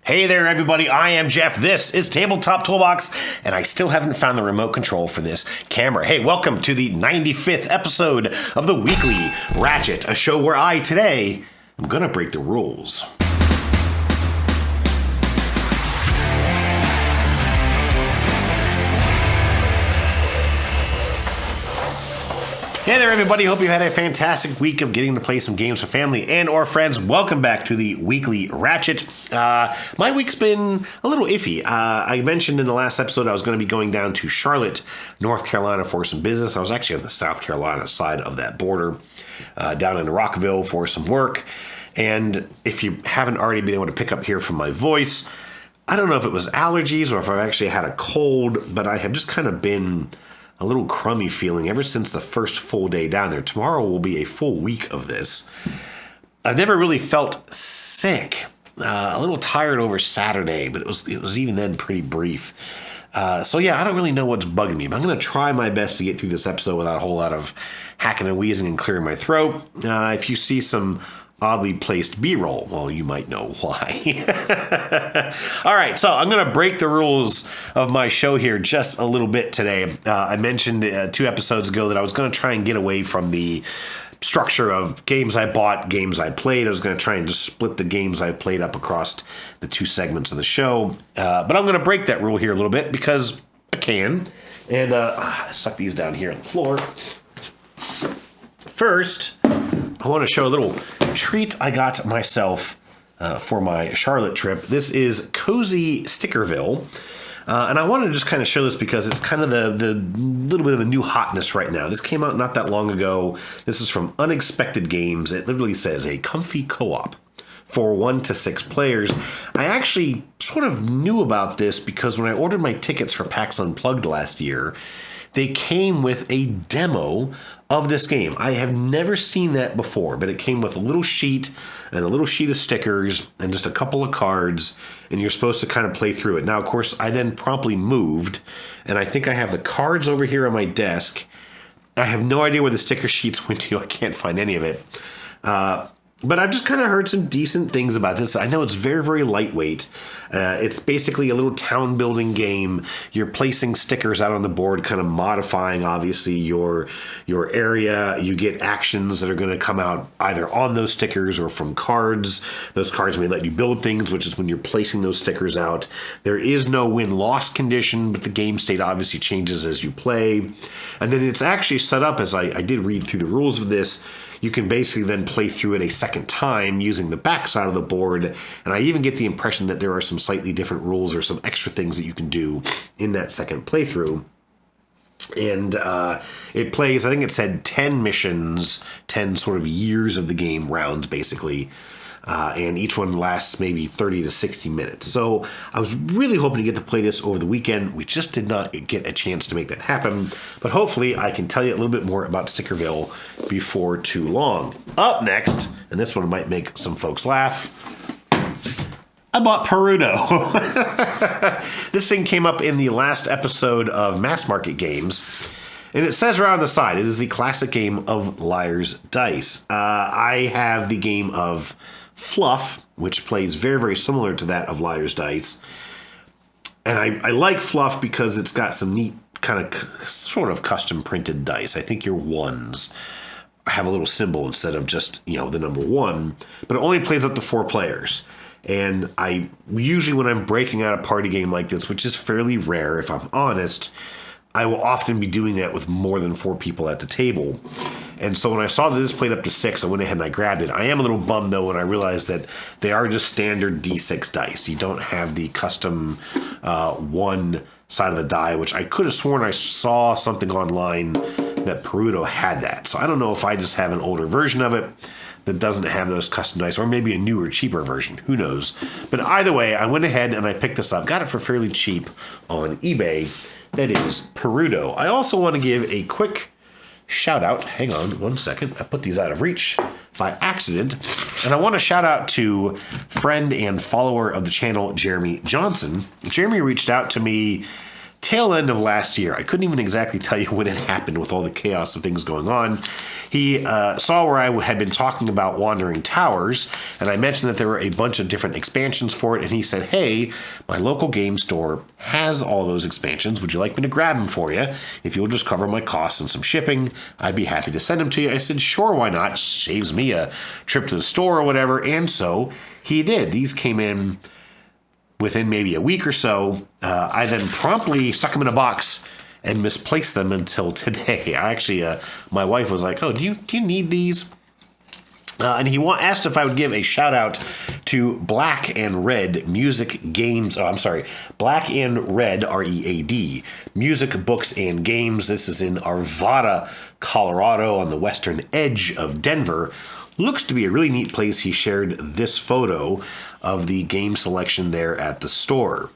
Hey there, everybody. I am Jeff. This is Tabletop Toolbox, and I still haven't found the remote control for this camera. Hey, welcome to the 95th episode of the Weekly Ratchet, a show where today, I'm gonna break the rules. Hey there, everybody. Hope you had a fantastic week of getting to play some games with family and or friends. Welcome back to the Weekly Ratchet. My week's been a little iffy. I mentioned in the last episode I was going to be going down to Charlotte, North Carolina for some business. I was actually on the South Carolina side of that border, down in Rockville for some work. And if you haven't already been able to pick up here from my voice, I don't know if it was allergies or if I've actually had a cold, but I have just kind of been a little crummy feeling ever since the first full day down there. Tomorrow will be a full week of this. I've never really felt sick. A little tired over Saturday, but it was even then pretty brief. So yeah, I don't really know what's bugging me, but I'm going to try my best to get through this episode without a whole lot of hacking and wheezing and clearing my throat. If you see some oddly placed B-roll, well, you might know why. All right, so I'm going to break the rules of my show here just a little bit today. I mentioned 2 episodes ago that I was going to try and get away from the structure of games I bought, games I played. I was going to try and just split the games I played up across the 2 segments of the show. But I'm going to break that rule here a little bit because I can. And suck these down here on the floor. First, I want to show a little treat I got myself for my Charlotte trip. This is Cozy Stickerville. And I wanted to just kind of show this because it's kind of the little bit of a new hotness right now. This came out not that long ago. This is from Unexpected Games. It literally says a comfy co-op for 1 to 6 players. I actually sort of knew about this because when I ordered my tickets for PAX Unplugged last year, they came with a demo of this game. I have never seen that before, but it came with a little sheet and a little sheet of stickers and just a couple of cards, and you're supposed to kind of play through it. Now, of course, I then promptly moved, and I think I have the cards over here on my desk. I have no idea where the sticker sheets went to. I can't find any of it. But I've just kind of heard some decent things about this. I know it's very, very lightweight. It's basically a little town building game. You're placing stickers out on the board, kind of modifying, obviously, your area. You get actions that are going to come out either on those stickers or from cards. Those cards may let you build things, which is when you're placing those stickers out. There is no win-loss condition, but the game state obviously changes as you play. And then it's actually set up, as I did read through the rules of this, you can basically then play through it a second time using the back side of the board. And I even get the impression that there are some slightly different rules or some extra things that you can do in that second playthrough. And it plays, I think it said 10 missions, 10 sort of years of the game rounds, basically. And each one lasts maybe 30 to 60 minutes. So I was really hoping to get to play this over the weekend. We just did not get a chance to make that happen. But hopefully I can tell you a little bit more about Stickerville before too long. Up next, and this one might make some folks laugh, I bought Perudo. This thing came up in the last episode of Mass Market Games. And it says right on the side, it is the classic game of Liar's Dice. I have the game of Fluff, which plays very, very similar to that of Liar's Dice. And I like Fluff because it's got some neat kind of sort of custom printed dice. I think your ones have a little symbol instead of just, the number 1. But it only plays up to 4 players. And I usually, when I'm breaking out a party game like this, which is fairly rare if I'm honest, I will often be doing that with more than 4 people at the table. And so when I saw that this played up to 6, I went ahead and I grabbed it. I am a little bummed, though, when I realized that they are just standard D6 dice. You don't have the custom 1 side of the die, which I could have sworn I saw something online that Perudo had that. So I don't know if I just have an older version of it that doesn't have those custom dice, or maybe a newer, cheaper version. Who knows? But either way, I went ahead and I picked this up. Got it for fairly cheap on eBay. That is Perudo. I also want to give a quick shout out. Hang on 1 second. I put these out of reach by accident. And I want to shout out to friend and follower of the channel, Jeremy Johnson. Jeremy reached out to me tail end of last year. I couldn't even exactly tell you when it happened with all the chaos of things going on. He saw where I had been talking about Wandering Towers, and I mentioned that there were a bunch of different expansions for it, and he said, hey, my local game store has all those expansions. Would you like me to grab them for you? If you'll just cover my costs and some shipping, I'd be happy to send them to you. I said, sure, why not? Saves me a trip to the store or whatever, and so he did. These came in within maybe a week or so. I then promptly stuck them in a box and misplaced them until today. I actually, my wife was like, oh, do you need these? And he asked if I would give a shout out to Black and Red Music Games. Oh, I'm sorry. Black and Red, R-E-A-D, Music, Books, and Games. This is in Arvada, Colorado, on the western edge of Denver. Looks to be a really neat place. He shared this photo of the game selection there at the store.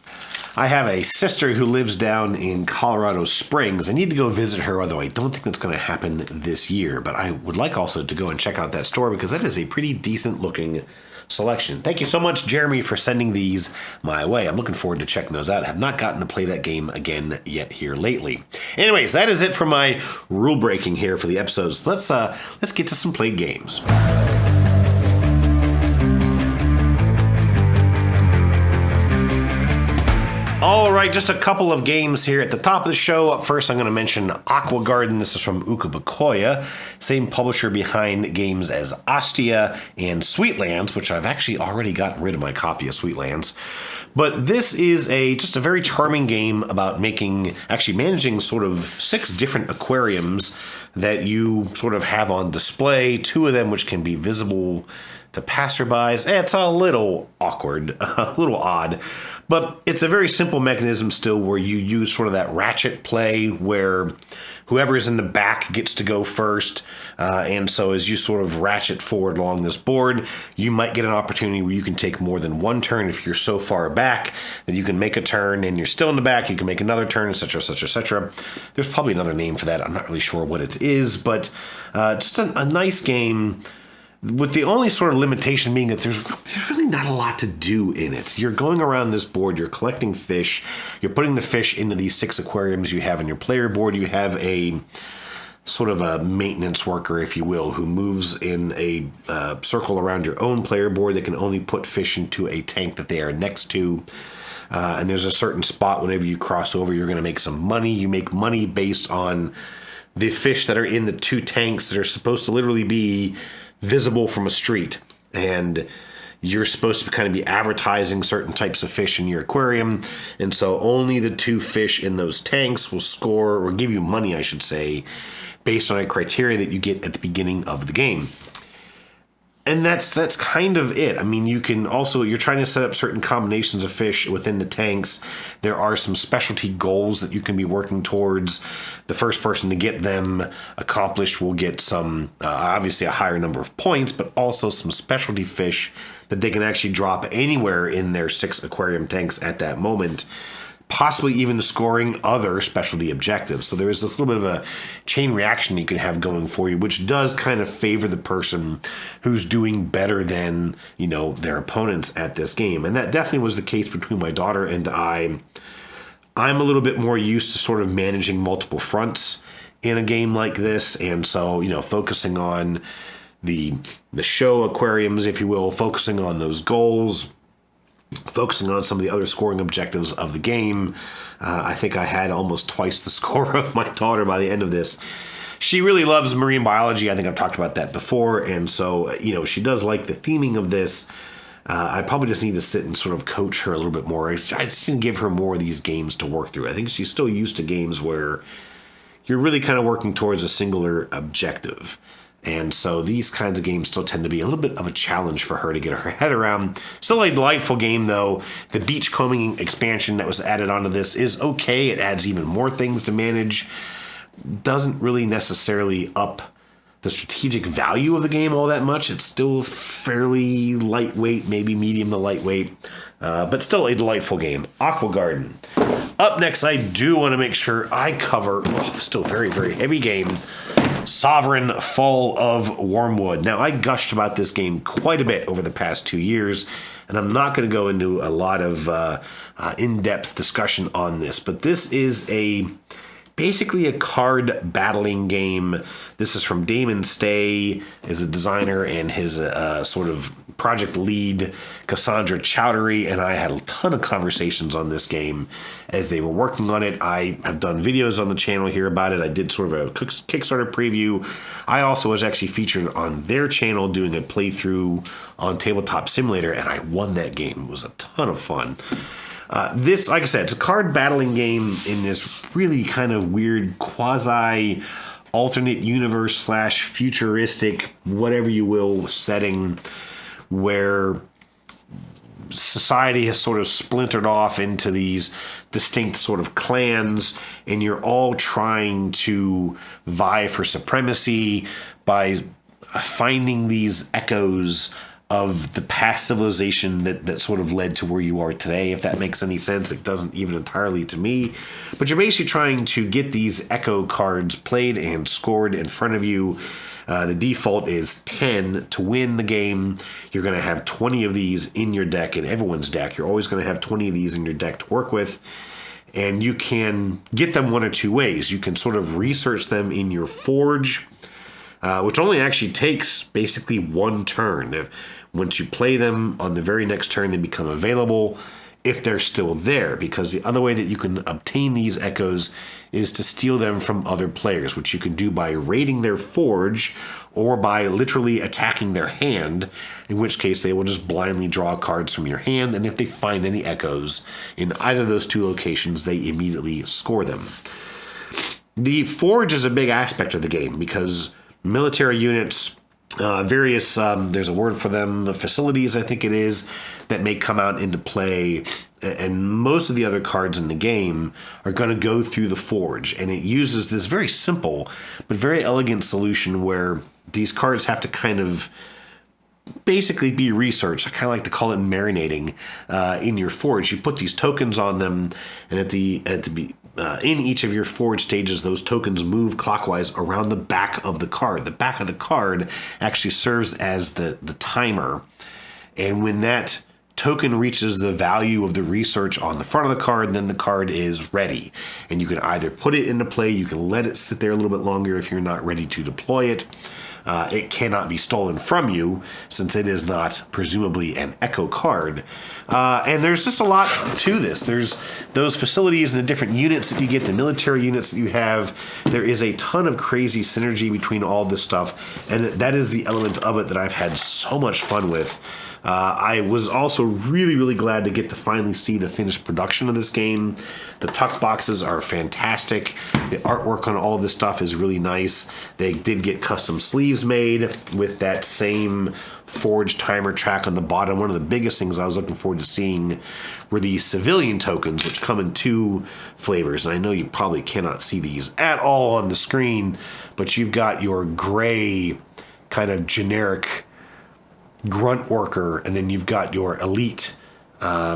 I have a sister who lives down in Colorado Springs. I need to go visit her, although I don't think that's going to happen this year. But I would like also to go and check out that store because that is a pretty decent looking selection. Thank you so much, Jeremy, for sending these my way. I'm looking forward to checking those out. I have not gotten to play that game again yet here lately. Anyways, that is it for my rule breaking here for the episodes. Let's get to some played games. All right, just a couple of games here at the top of the show. Up first, I'm going to mention Aqua Garden. This is from Ukabakoya, same publisher behind games as Ostia and Sweetlands, which I've actually already gotten rid of my copy of Sweetlands. But this is just a very charming game about managing sort of 6 different aquariums that you sort of have on display, 2 of them which can be visible to passerbys. It's a little awkward, a little odd, but it's a very simple mechanism still where you use sort of that ratchet play where whoever is in the back gets to go first. And so as you sort of ratchet forward along this board, you might get an opportunity where you can take more than one turn. If you're so far back that you can make a turn and you're still in the back, you can make another turn, etc., etc., etc. There's probably another name for that. I'm not really sure what it is, but just a nice game, with the only sort of limitation being that there's really not a lot to do in it. You're going around this board, you're collecting fish, you're putting the fish into these 6 aquariums you have on your player board. You have a sort of a maintenance worker, if you will, who moves in a circle around your own player board that can only put fish into a tank that they are next to. And there's a certain spot whenever you cross over, you're going to make some money. You make money based on the fish that are in the 2 tanks that are supposed to literally be visible from a street, and you're supposed to kind of be advertising certain types of fish in your aquarium, and so only the 2 fish in those tanks will score or give you money, I should say, based on a criteria that you get at the beginning of the game. And that's kind of it. I mean, you can also, you're trying to set up certain combinations of fish within the tanks. There are some specialty goals that you can be working towards. The first person to get them accomplished will get some, obviously a higher number of points, but also some specialty fish that they can actually drop anywhere in their 6 aquarium tanks at that moment, possibly even scoring other specialty objectives. So there is this little bit of a chain reaction you can have going for you, which does kind of favor the person who's doing better than, you know, their opponents at this game. And that definitely was the case between my daughter and I. I'm a little bit more used to sort of managing multiple fronts in a game like this. And so, you know, focusing on the show aquariums, if you will, focusing on those goals, focusing on some of the other scoring objectives of the game. I think I had almost twice the score of my daughter by the end of this. She really loves marine biology. I think I've talked about that before. And so, you know, she does like the theming of this. I probably just need to sit and sort of coach her a little bit more. I just need to give her more of these games to work through. I think she's still used to games where you're really kind of working towards a singular objective. And so these kinds of games still tend to be a little bit of a challenge for her to get her head around. Still a delightful game, though. The beachcombing expansion that was added onto this is okay. It adds even more things to manage. Doesn't really necessarily up the strategic value of the game all that much. It's still fairly lightweight, maybe medium to lightweight, but still a delightful game. Aqua Garden. Up next, I do want to make sure I cover, still very, very heavy game, Sovereign Fall of Wormwood. Now, I gushed about this game quite a bit over the past 2 years. and I'm not going to go into a lot of in-depth discussion on this, but this is basically a card battling game. This is from Damon Stay, is a designer, and his sort of project lead, Cassandra Chowdhury, and I had a ton of conversations on this game as they were working on it. I have done videos on the channel here about it. I did sort of a Kickstarter preview. I also was actually featured on their channel doing a playthrough on Tabletop Simulator, and I won that game. It was a ton of fun. This, like I said, it's a card battling game in this really kind of weird quasi alternate universe / futuristic, whatever you will, setting where society has sort of splintered off into these distinct sort of clans, and you're all trying to vie for supremacy by finding these echoes of the past civilization that sort of led to where you are today. If that makes any sense, it doesn't even entirely to me. But you're basically trying to get these echo cards played and scored in front of you. The default is 10 to win the game. You're going to have 20 of these in your deck, in everyone's deck. You're always going to have 20 of these in your deck to work with. And you can get them one or two ways. You can sort of research them in your forge, which only actually takes basically one turn. Once you play them, on the very next turn, they become available if they're still there, because the other way that you can obtain these echoes is to steal them from other players, which you can do by raiding their forge or by literally attacking their hand, in which case they will just blindly draw cards from your hand, and if they find any echoes in either of those two locations, they immediately score them. The forge is a big aspect of the game because military units, various, there's a word for them, the facilities, I think it is, that may come out into play, and most of the other cards in the game are going to go through the forge, and it uses this very simple but very elegant solution where these cards have to kind of basically be researched. I kind of like to call it marinating in your forge. You put these tokens on them, and in each of your forge stages, those tokens move clockwise around the back of the card. The back of the card actually serves as the timer, and when that token reaches the value of the research on the front of the card, then the card is ready. And you can either put it into play, you can let it sit there a little bit longer if you're not ready to deploy it. It cannot be stolen from you since it is not presumably an echo card. And there's just a lot to this. There's those facilities and the different units that you get, the military units that you have. There is a ton of crazy synergy between all this stuff, and that is the element of it that I've had so much fun with. I was also really, really glad to get to finally see the finished production of this game. The tuck boxes are fantastic. The artwork on all this stuff is really nice. They did get custom sleeves made with that same forge timer track on the bottom. One of the biggest things I was looking forward to seeing were the civilian tokens, which come in two flavors. And I know you probably cannot see these at all on the screen, but you've got your gray kind of generic grunt worker, and then you've got your elite, I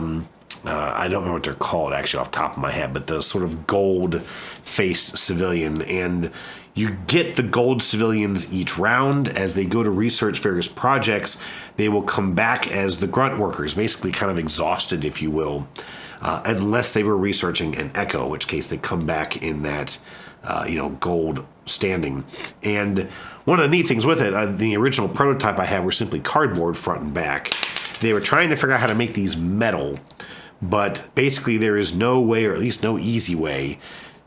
don't know what they're called actually off the top of my head, but the sort of gold-faced civilian. And you get the gold civilians each round. As they go to research various projects, they will come back as the grunt workers, basically kind of exhausted, if you will, unless they were researching an echo, in which case they come back in that gold standing. And one of the neat things with it, the original prototype I had were simply cardboard front and back. They were trying to figure out how to make these metal, but basically there is no way, or at least no easy way,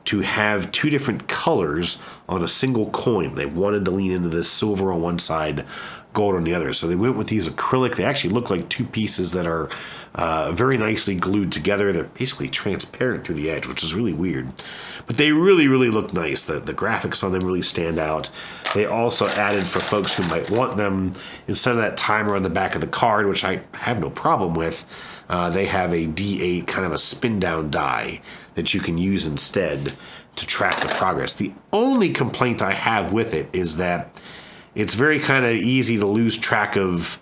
to have two different colors on a single coin. They wanted to lean into this silver on one side, gold on the other. So they went with these acrylic. They actually look like two pieces that are very nicely glued together. They're basically transparent through the edge, which is really weird. But they really, really look nice. The graphics on them really stand out. They also added, for folks who might want them, instead of that timer on the back of the card, which I have no problem with, they have a D8 kind of a spin down die that you can use instead to track the progress. The only complaint I have with it is that it's very kind of easy to lose track of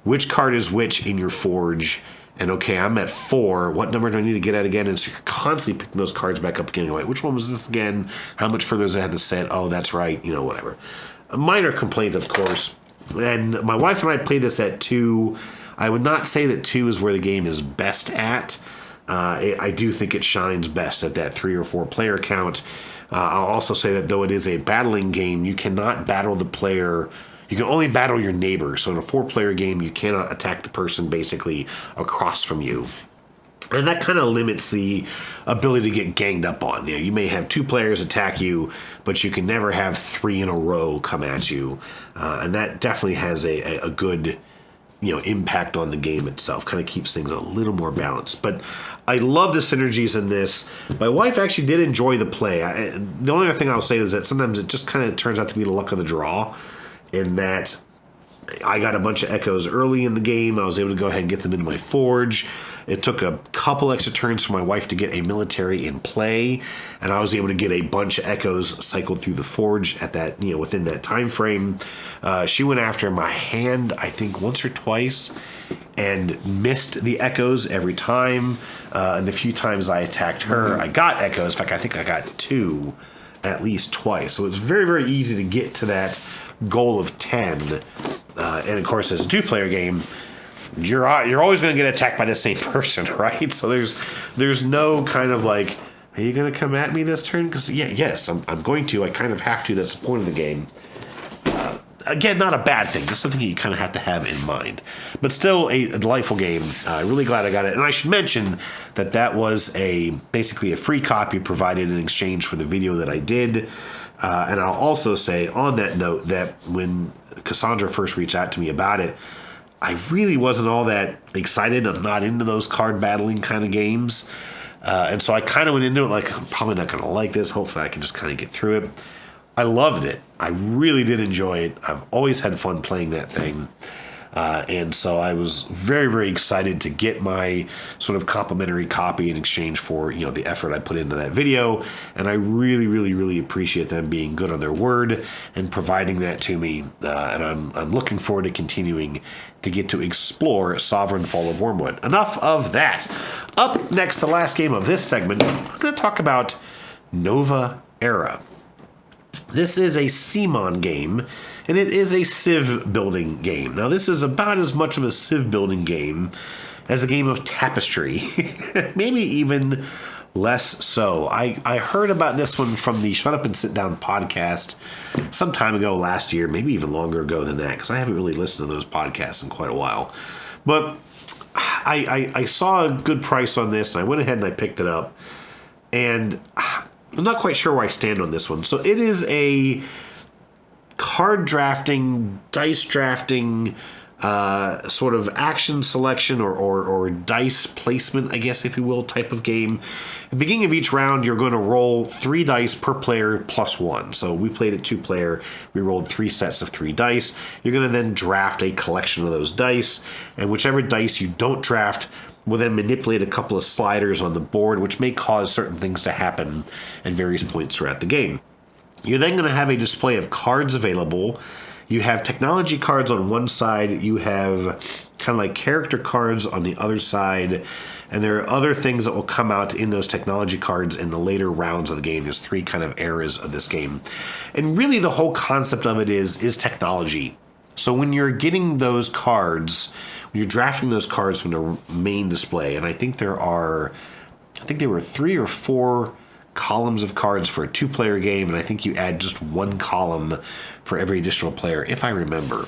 which card is which in your forge. And okay, I'm at 4. What number do I need to get at again? And so you're constantly picking those cards back up again. Anyway, which one was this again? How much further does it have to set? Oh, that's right. Whatever. A minor complaint, of course. And my wife and I played this at 2. I would not say that 2 is where the game is best at. I do think it shines best at that 3 or 4 player count. I'll also say that though it is a battling game, you cannot battle the player. You can only battle your neighbor. So in a 4-player game, you cannot attack the person basically across from you. And that kind of limits the ability to get ganged up on. You may have 2 players attack you, but you can never have 3 in a row come at you. And that definitely has a good impact on the game itself. Kind of keeps things a little more balanced. But I love the synergies in this. My wife actually did enjoy the play. The only other thing I'll say is that sometimes it just kind of turns out to be the luck of the draw, in that I got a bunch of echoes early in the game. I was able to go ahead and get them into my forge. It took a couple extra turns for my wife to get a military in play, and I was able to get a bunch of echoes cycled through the forge at that, within that time frame. She went after my hand, I think, once or twice, and missed the echoes every time. And the few times I attacked her, I got echoes. In fact, I think I got 2 at least twice. So it's very, very easy to get to that goal of 10. And of course, as a 2-player game, you're always going to get attacked by the same person, right? So there's no kind of like, are you going to come at me this turn? Because yes, I'm going to. I kind of have to. That's the point of the game. Again, not a bad thing. Just something you kind of have to have in mind. But still a delightful game. Really glad I got it. And I should mention that was basically a free copy provided in exchange for the video that I did. And I'll also say on that note that when Cassandra first reached out to me about it, I really wasn't all that excited. I'm not into those card battling kind of games. And so I kind of went into it like, I'm probably not going to like this. Hopefully I can just kind of get through it. I loved it. I really did enjoy it. I've always had fun playing that thing. And so I was very, very excited to get my sort of complimentary copy in exchange for, the effort I put into that video. And I really, really, really appreciate them being good on their word and providing that to me. And I'm looking forward to continuing to get to explore Sovereign Fall of Wormwood. Enough of that. Up next, the last game of this segment, I'm going to talk about Nova Era. This is a CMON game, and it is a Civ building game. Now, this is about as much of a Civ building game as a game of Tapestry, maybe even less so. I heard about this one from the Shut Up and Sit Down podcast some time ago last year, maybe even longer ago than that, because I haven't really listened to those podcasts in quite a while. But I saw a good price on this, and I went ahead and I picked it up, and I'm not quite sure where I stand on this one. So it is a card drafting, dice drafting, sort of action selection or dice placement, I guess, if you will, type of game. At the beginning of each round, you're going to roll 3 dice per player plus 1. So we played it 2-player. We rolled 3 sets of 3 dice. You're going to then draft a collection of those dice. And whichever dice you don't draft will then manipulate a couple of sliders on the board, which may cause certain things to happen at various points throughout the game. You're then going to have a display of cards available. You have technology cards on one side. You have kind of like character cards on the other side. And there are other things that will come out in those technology cards in the later rounds of the game. There's 3 kind of eras of this game. And really the whole concept of it is technology. So when you're getting those cards, when you're drafting those cards from the main display, and I think there were 3 or 4 columns of cards for a 2-player game, and I think you add just 1 column for every additional player, if I remember.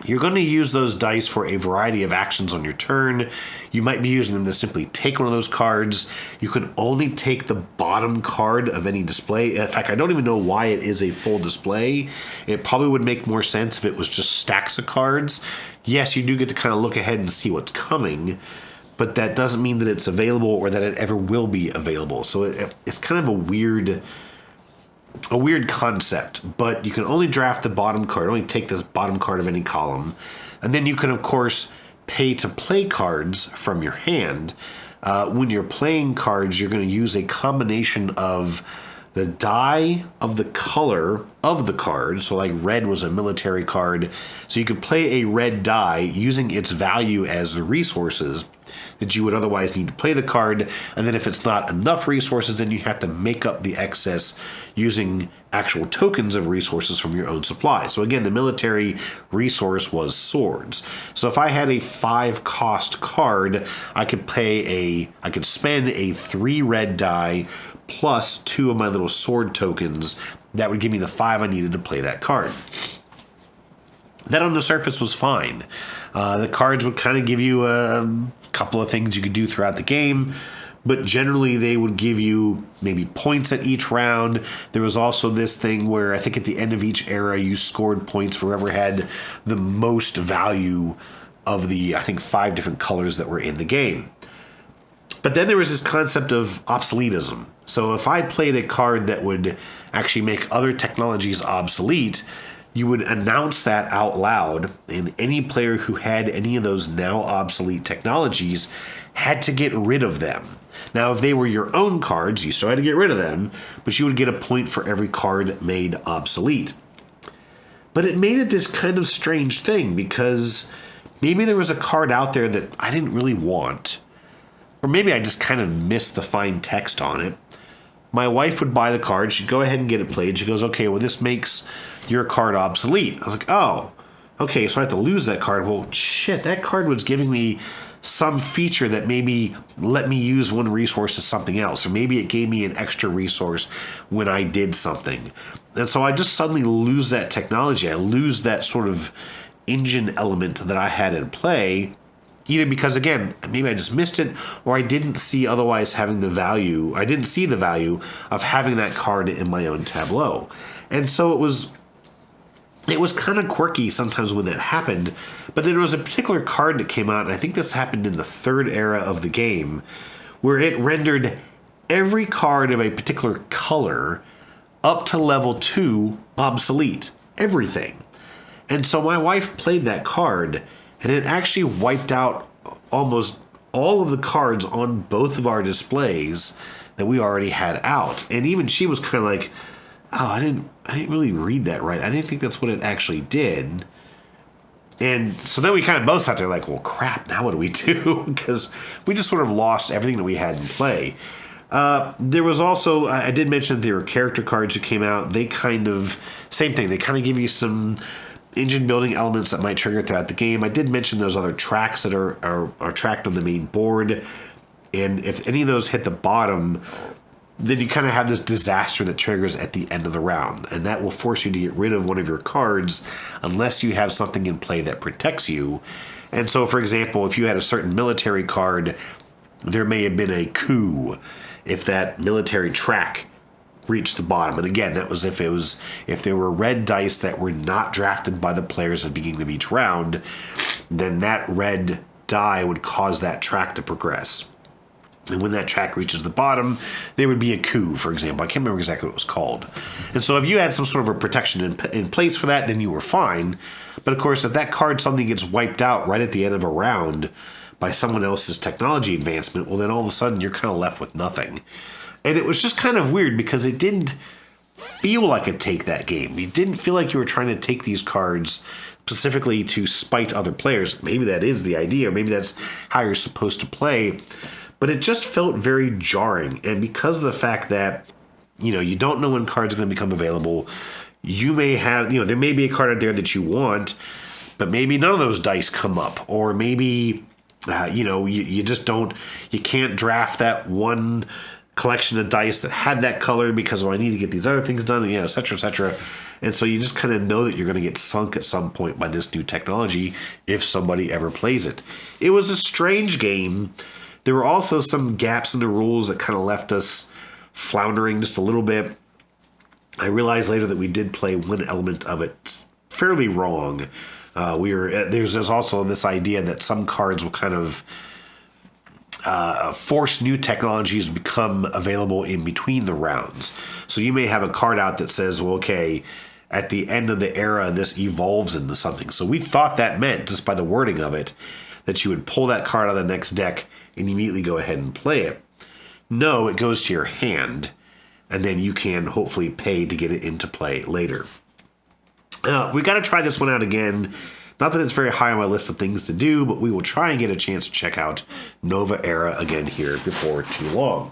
You're going to use those dice for a variety of actions on your turn. You might be using them to simply take one of those cards. You can only take the bottom card of any display. In fact, I don't even know why it is a full display. It probably would make more sense if it was just stacks of cards. Yes, you do get to kind of look ahead and see what's coming, but that doesn't mean that it's available or that it ever will be available. So it's kind of a weird concept, but you can only draft the bottom card, only take this bottom card of any column. And then you can, of course, pay to play cards from your hand. When you're playing cards, you're going to use a combination of the die of the color of the card. So like red was a military card. So you could play a red die using its value as the resources. that you would otherwise need to play the card. And then if it's not enough resources, then you have to make up the excess using actual tokens of resources from your own supply. So again, the military resource was swords. So if I had a 5-cost card, I could spend a 3 red die plus 2 of my little sword tokens. That would give me the 5 I needed to play that card. That on the surface was fine. The cards would kind of give you a couple of things you could do throughout the game, but generally they would give you maybe points at each round. There was also this thing where I think at the end of each era you scored points for whoever had the most value of the, I think, 5 different colors that were in the game. But then there was this concept of obsoletism. So if I played a card that would actually make other technologies obsolete, you would announce that out loud, and any player who had any of those now obsolete technologies had to get rid of them. Now, if they were your own cards, you still had to get rid of them, but you would get a point for every card made obsolete. But it made it this kind of strange thing, because maybe there was a card out there that I didn't really want, or maybe I just kind of missed the fine text on it. My wife would buy the card, she'd go ahead and get it played. She goes, okay, well, this makes your card obsolete. I was like, oh, okay, so I have to lose that card. Well, shit, that card was giving me some feature that maybe let me use one resource as something else, or maybe it gave me an extra resource when I did something. And so I just suddenly lose that technology. I lose that sort of engine element that I had in play, either because, again, maybe I just missed it, or I didn't see otherwise having the value. I didn't see the value of having that card in my own tableau. And so it was kind of quirky sometimes when that happened, but there was a particular card that came out, and I think this happened in the 3rd era of the game, where it rendered every card of a particular color up to level 2 obsolete. Everything. And so my wife played that card, and it actually wiped out almost all of the cards on both of our displays that we already had out. And even she was kind of like, oh, I didn't really read that right. I didn't think that's what it actually did. And so then we kind of both sat there like, well, crap, now what do we do? Because we just sort of lost everything that we had in play. There was also, I did mention that there were character cards who came out. They kind of, same thing, they kind of give you some engine building elements that might trigger throughout the game. I did mention those other tracks that are tracked on the main board. And if any of those hit the bottom, then you kind of have this disaster that triggers at the end of the round. And that will force you to get rid of one of your cards unless you have something in play that protects you. And so, for example, if you had a certain military card, there may have been a coup if that military track reached the bottom. And again, that was if there were red dice that were not drafted by the players at the beginning of each round, then that red die would cause that track to progress. And when that track reaches the bottom, there would be a coup, for example. I can't remember exactly what it was called. And so if you had some sort of a protection in place for that, then you were fine. But of course, if that card suddenly gets wiped out right at the end of a round by someone else's technology advancement, well, then all of a sudden you're kind of left with nothing. And it was just kind of weird because it didn't feel like a take that game. You didn't feel like you were trying to take these cards specifically to spite other players. Maybe that is the idea. Maybe that's how you're supposed to play. But it just felt very jarring. And because of the fact that, you don't know when cards are going to become available, you may have, there may be a card out there that you want, but maybe none of those dice come up. Or maybe, you just don't, you can't draft that one collection of dice that had that color because, I need to get these other things done, et cetera, et cetera. And so you just kind of know that you're going to get sunk at some point by this new technology if somebody ever plays it. It was a strange game. There were also some gaps in the rules that kind of left us floundering just a little bit. I realized later that we did play one element of it fairly wrong. There's also this idea that some cards will kind of force new technologies to become available in between the rounds. So you may have a card out that says, well, okay, at the end of the era, this evolves into something. So we thought that meant, just by the wording of it, that you would pull that card out of the next deck and immediately go ahead and play it. No, it goes to your hand, and then you can hopefully pay to get it into play later. We got to try this one out again. Not that it's very high on my list of things to do, but we will try and get a chance to check out Nova Era again here before too long.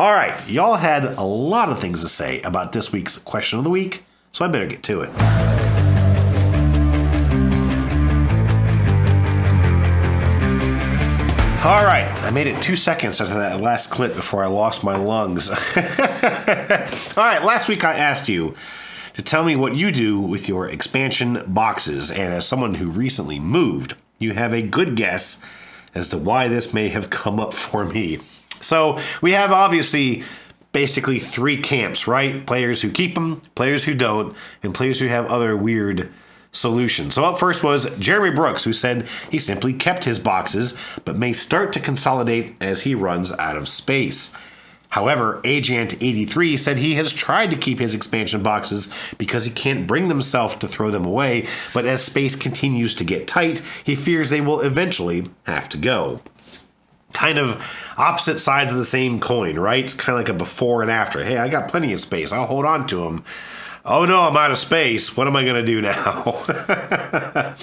All right, y'all had a lot of things to say about this week's question of the week, so I better get to it. All right, I made it 2 seconds after that last clip before I lost my lungs. All right, last week I asked you to tell me what you do with your expansion boxes, and as someone who recently moved, you have a good guess as to why this may have come up for me. So we have obviously basically 3 camps, right? Players who keep them, players who don't, and players who have other weird solutions. So up first was Jeremy Brooks, who said he simply kept his boxes, but may start to consolidate as he runs out of space. However, Agent83 said he has tried to keep his expansion boxes because he can't bring himself to throw them away, but as space continues to get tight, he fears they will eventually have to go. Kind of opposite sides of the same coin, right? It's kind of like a before and after. Hey, I got plenty of space. I'll hold on to them. Oh no, I'm out of space. What am I going to do now?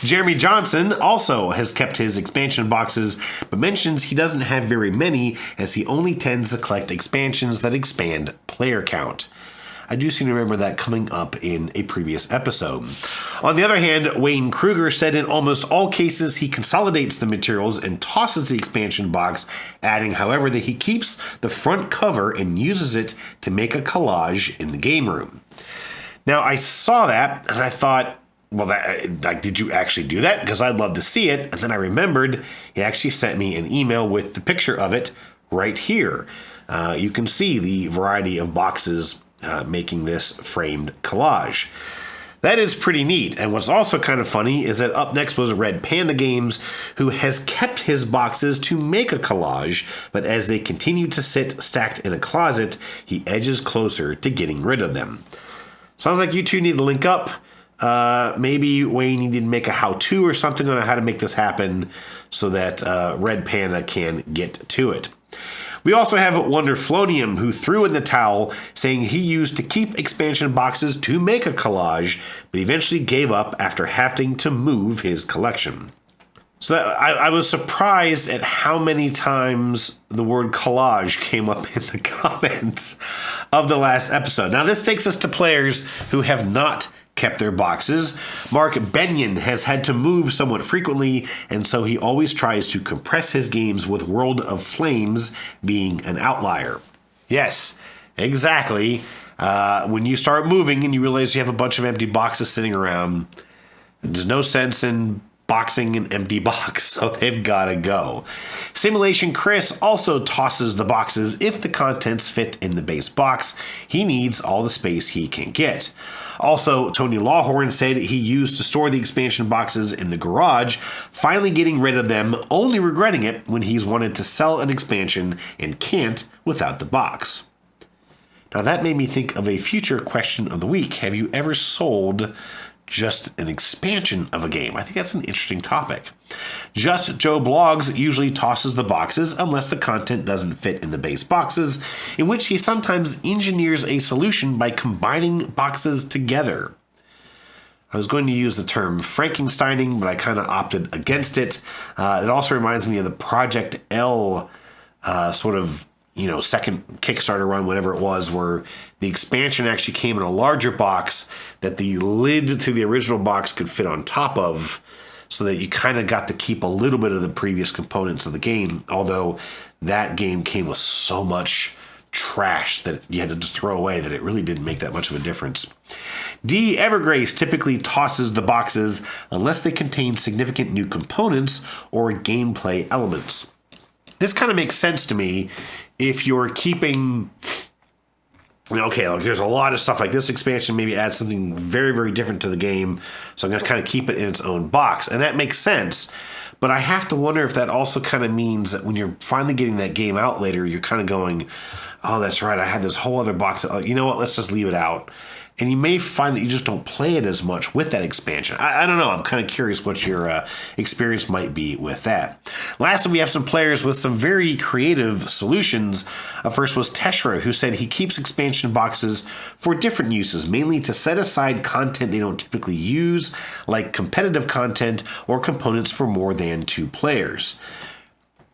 Jeremy Johnson also has kept his expansion boxes, but mentions he doesn't have very many as he only tends to collect expansions that expand player count. I do seem to remember that coming up in a previous episode. On the other hand, Wayne Kruger said in almost all cases he consolidates the materials and tosses the expansion box, adding, however, that he keeps the front cover and uses it to make a collage in the game room. Now, I saw that and I thought, well, did you actually do that? Because I'd love to see it. And then I remembered he actually sent me an email with the picture of it right here. You can see the variety of boxes making this framed collage. That is pretty neat. And what's also kind of funny is that up next was Red Panda Games, who has kept his boxes to make a collage, but as they continue to sit stacked in a closet, he edges closer to getting rid of them. Sounds like you two need to link up. Maybe Wayne, you need to make a how-to or something on how to make this happen so that Red Panda can get to it. We also have Wonderflonium, who threw in the towel, saying he used to keep expansion boxes to make a collage, but eventually gave up after having to move his collection. So I was surprised at how many times the word collage came up in the comments of the last episode. Now, this takes us to players who have not kept their boxes. Mark Benyon has had to move somewhat frequently, and so he always tries to compress his games, with World of Flames being an outlier. Yes, exactly. When you start moving and you realize you have a bunch of empty boxes sitting around, there's no sense in boxing an empty box, so they've got to go. Simulation Chris also tosses the boxes if the contents fit in the base box. He needs all the space he can get. Also, Tony Lawhorn said he used to store the expansion boxes in the garage, finally getting rid of them, only regretting it when he's wanted to sell an expansion and can't without the box. Now that made me think of a future question of the week. Have you ever sold just an expansion of a game? I think that's an interesting topic. Just Joe Blogs usually tosses the boxes unless the content doesn't fit in the base boxes, in which he sometimes engineers a solution by combining boxes together. I was going to use the term Frankensteining, but I kind of opted against it. It also reminds me of the Project L second Kickstarter run, whatever it was, where the expansion actually came in a larger box that the lid to the original box could fit on top of, so that you kind of got to keep a little bit of the previous components of the game, although that game came with so much trash that you had to just throw away that it really didn't make that much of a difference. D. Evergrace typically tosses the boxes unless they contain significant new components or gameplay elements. This kind of makes sense to me if you're keeping, there's a lot of stuff like this expansion maybe adds something very, very different to the game, so I'm going to kind of keep it in its own box, and that makes sense. But I have to wonder if that also kind of means that when you're finally getting that game out later, you're kind of going, oh, that's right, I had this whole other box. You know what, let's just leave it out and you may find that you just don't play it as much with that expansion. I don't know. I'm kind of curious what your experience might be with that. Lastly, we have some players with some very creative solutions. First was Teshra, who said he keeps expansion boxes for different uses, mainly to set aside content they don't typically use, like competitive content or components for more than 2 players.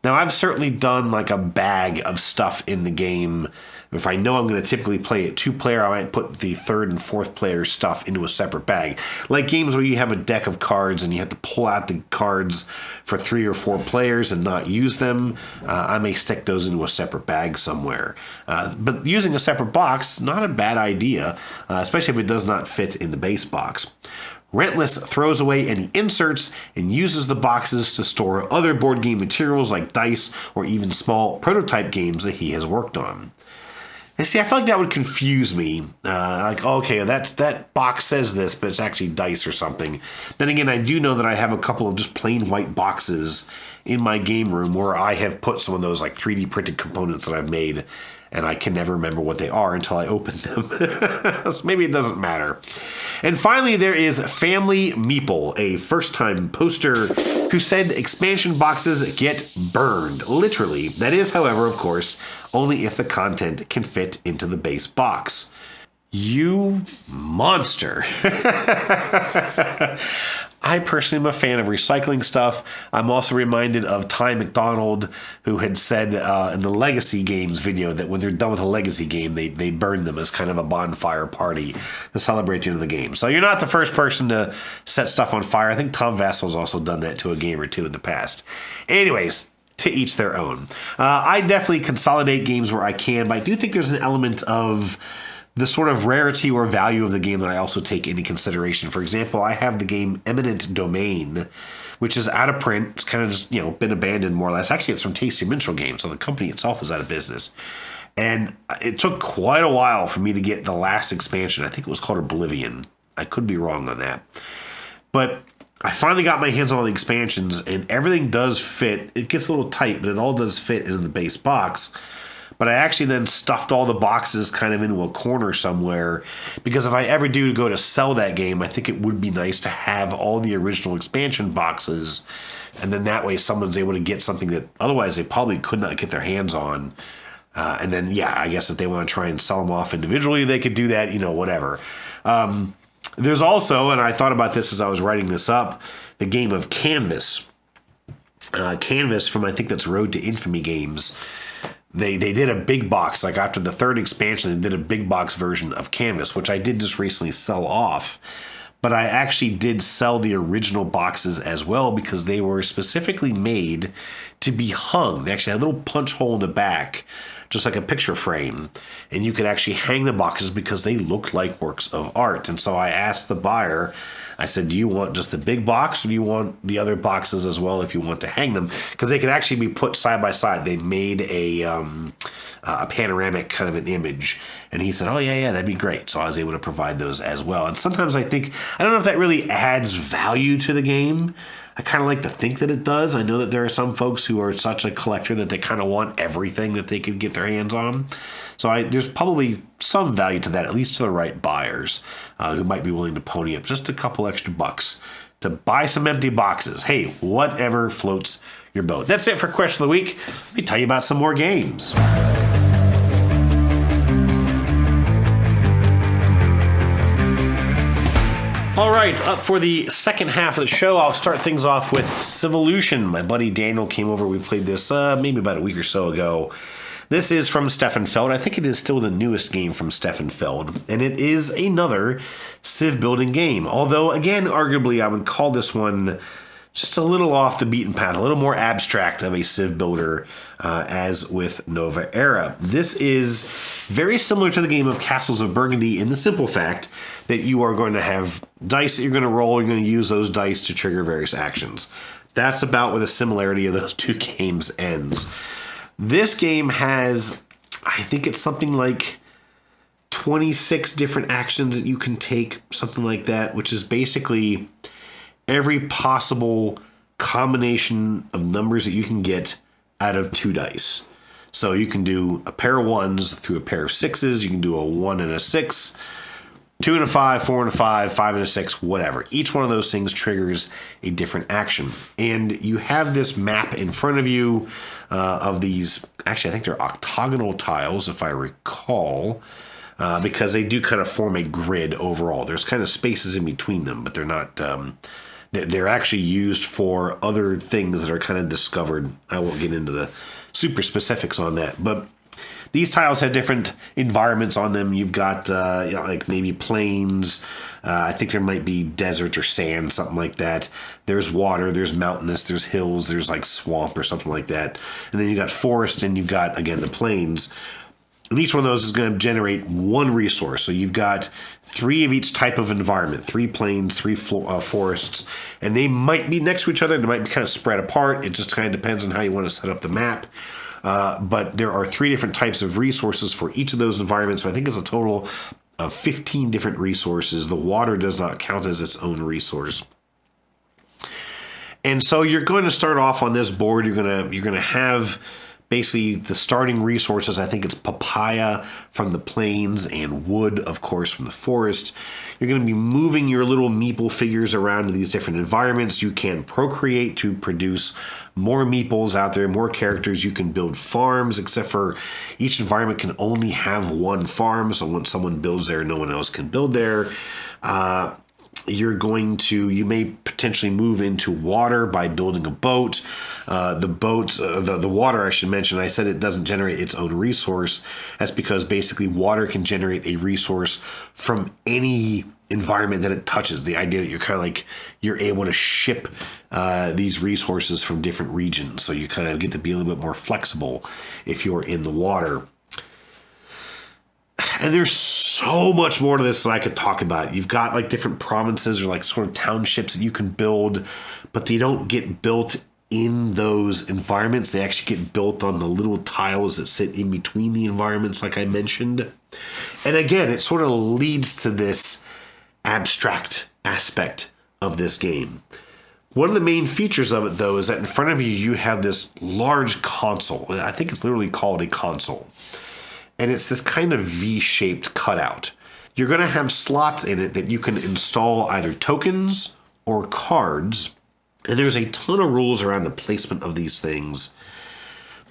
Now, I've certainly done like a bag of stuff in the game. If I know I'm going to typically play it 2-player, I might put the 3rd and 4th player stuff into a separate bag. Like games where you have a deck of cards and you have to pull out the cards for 3 or 4 players and not use them, I may stick those into a separate bag somewhere. But using a separate box, not a bad idea, especially if it does not fit in the base box. Rentless throws away any inserts and uses the boxes to store other board game materials like dice or even small prototype games that he has worked on. And see, I feel like that would confuse me. Like, okay, that box says this, but it's actually dice or something. Then again, I do know that I have a couple of just plain white boxes in my game room where I have put some of those like 3D printed components that I've made, and I can never remember what they are until I open them. So maybe it doesn't matter. And finally, there is Family Meeple, a first-time poster, who said expansion boxes get burned, literally. That is, however, of course, only if the content can fit into the base box. You monster. I personally am a fan of recycling stuff. I'm also reminded of Ty McDonald, who had said in the Legacy Games video that when they're done with a Legacy game, they burn them as kind of a bonfire party to celebrate the end of the game. So you're not the first person to set stuff on fire. I think Tom Vassel's also done that to a game or two in the past. Anyways, to each their own. I definitely consolidate games where I can, but I do think there's an element of the sort of rarity or value of the game that I also take into consideration. For example, I have the game Eminent Domain, which is out of print. It's kind of just, been abandoned more or less. Actually, it's from Tasty Minstrel Games, so the company itself is out of business. And it took quite a while for me to get the last expansion. I think it was called Oblivion. I could be wrong on that. But I finally got my hands on all the expansions, and everything does fit. It gets a little tight, but it all does fit in the base box. But I actually then stuffed all the boxes kind of into a corner somewhere, because if I ever do go to sell that game, I think it would be nice to have all the original expansion boxes, and then that way someone's able to get something that otherwise they probably could not get their hands on. And then, I guess if they want to try and sell them off individually, they could do that, whatever. There's also, and I thought about this as I was writing this up, the game of Canvas. Canvas from, I think that's Road to Infamy Games. They did a big box, like after the 3rd expansion, they did a big box version of Canvas, which I did just recently sell off. But I actually did sell the original boxes as well, because they were specifically made to be hung. They actually had a little punch hole in the back, just like a picture frame. And you could actually hang the boxes because they looked like works of art. And so I asked the buyer, I said, do you want just the big box, or do you want the other boxes as well if you want to hang them? Because they could actually be put side by side. They made a panoramic kind of an image. And he said, oh, yeah, that'd be great. So I was able to provide those as well. And sometimes I think, I don't know if that really adds value to the game. I kind of like to think that it does. I know that there are some folks who are such a collector that they kind of want everything that they could get their hands on. So there's probably some value to that, at least to the right buyers who might be willing to pony up just a couple extra bucks to buy some empty boxes. Hey, whatever floats your boat. That's it for Question of the Week. Let me tell you about some more games. All right, up for the second half of the show, I'll start things off with Civolution. My buddy Daniel came over. We played this maybe about a week or so ago. This is from Stefan Feld. I think it is still the newest game from Stefan Feld, and it is another civ building game. Although, again, arguably, I would call this one just a little off the beaten path, a little more abstract of a civ builder, as with Nova Era. This is very similar to the game of Castles of Burgundy in the simple fact that you are going to have dice that you're going to roll. You're going to use those dice to trigger various actions. That's about where the similarity of those two games ends. This game has, I think it's something like 26 different actions that you can take, something like that, which is basically every possible combination of numbers that you can get out of 2 dice. So you can do a pair of 1s through a pair of 6s. You can do a 1 and a 6. 2 and a 5, 4 and a 5, 5 and a 6, whatever. Each one of those things triggers a different action. And you have this map in front of you of these, actually I think they're octagonal tiles if I recall, because they do kind of form a grid overall. There's kind of spaces in between them, but they're not, they're actually used for other things that are kind of discovered. I won't get into the super specifics on that, but these tiles have different environments on them. You've got like maybe plains. I think there might be desert or sand, something like that. There's water, there's mountainous, there's hills, there's like swamp or something like that. And then you've got forest, and you've got, again, the plains. And each one of those is going to generate one resource. So you've got 3 of each type of environment, 3 plains, 3 forests, and they might be next to each other. They might be kind of spread apart. It just kind of depends on how you want to set up the map. But there are 3 different types of resources for each of those environments. So I think it's a total of 15 different resources. The water does not count as its own resource. And so you're going to start off on this board. You're going to have basically the starting resources. I think it's papaya from the plains and wood, of course, from the forest. You're going to be moving your little meeple figures around to these different environments. You can procreate to produce more meeples out there, more characters. You can build farms, except for each environment can only have 1 farm. So when someone builds there, no one else can build there. You may potentially move into water by building a boat. The water, I should mention, I said it doesn't generate its own resource. That's because basically water can generate a resource from any environment that it touches. The idea that you're kind of like, you're able to ship these resources from different regions. So you kind of get to be a little bit more flexible if you're in the water. And there's so much more to this that I could talk about. You've got like different provinces or like sort of townships that you can build, but they don't get built in those environments. They actually get built on the little tiles that sit in between the environments, like I mentioned. And again, it sort of leads to this abstract aspect of this game. One of the main features of it, though, is that in front of you, you have this large console. I think it's literally called a console. And it's this kind of V-shaped cutout. You're going to have slots in it that you can install either tokens or cards. And there's a ton of rules around the placement of these things.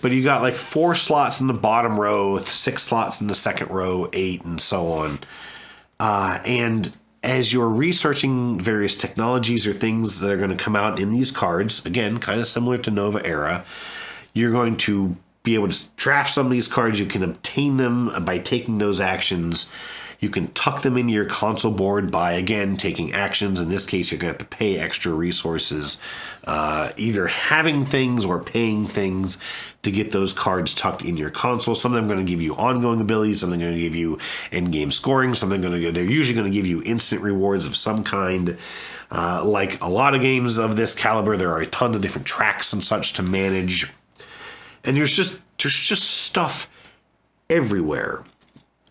But you got like 4 slots in the bottom row, 6 slots in the second row, 8, and so on. And as you're researching various technologies or things that are going to come out in these cards, again, kind of similar to Nova Era, you're going to be able to draft some of these cards. You can obtain them by taking those actions. You can tuck them into your console board by, again, taking actions. In this case, you're going to have to pay extra resources, either having things or paying things to get those cards tucked in your console. Some of them are going to give you ongoing abilities. Some of them are going to give you end-game scoring. They're usually going to give you instant rewards of some kind. Like a lot of games of this caliber, there are a ton of different tracks and such to manage. And there's just stuff everywhere.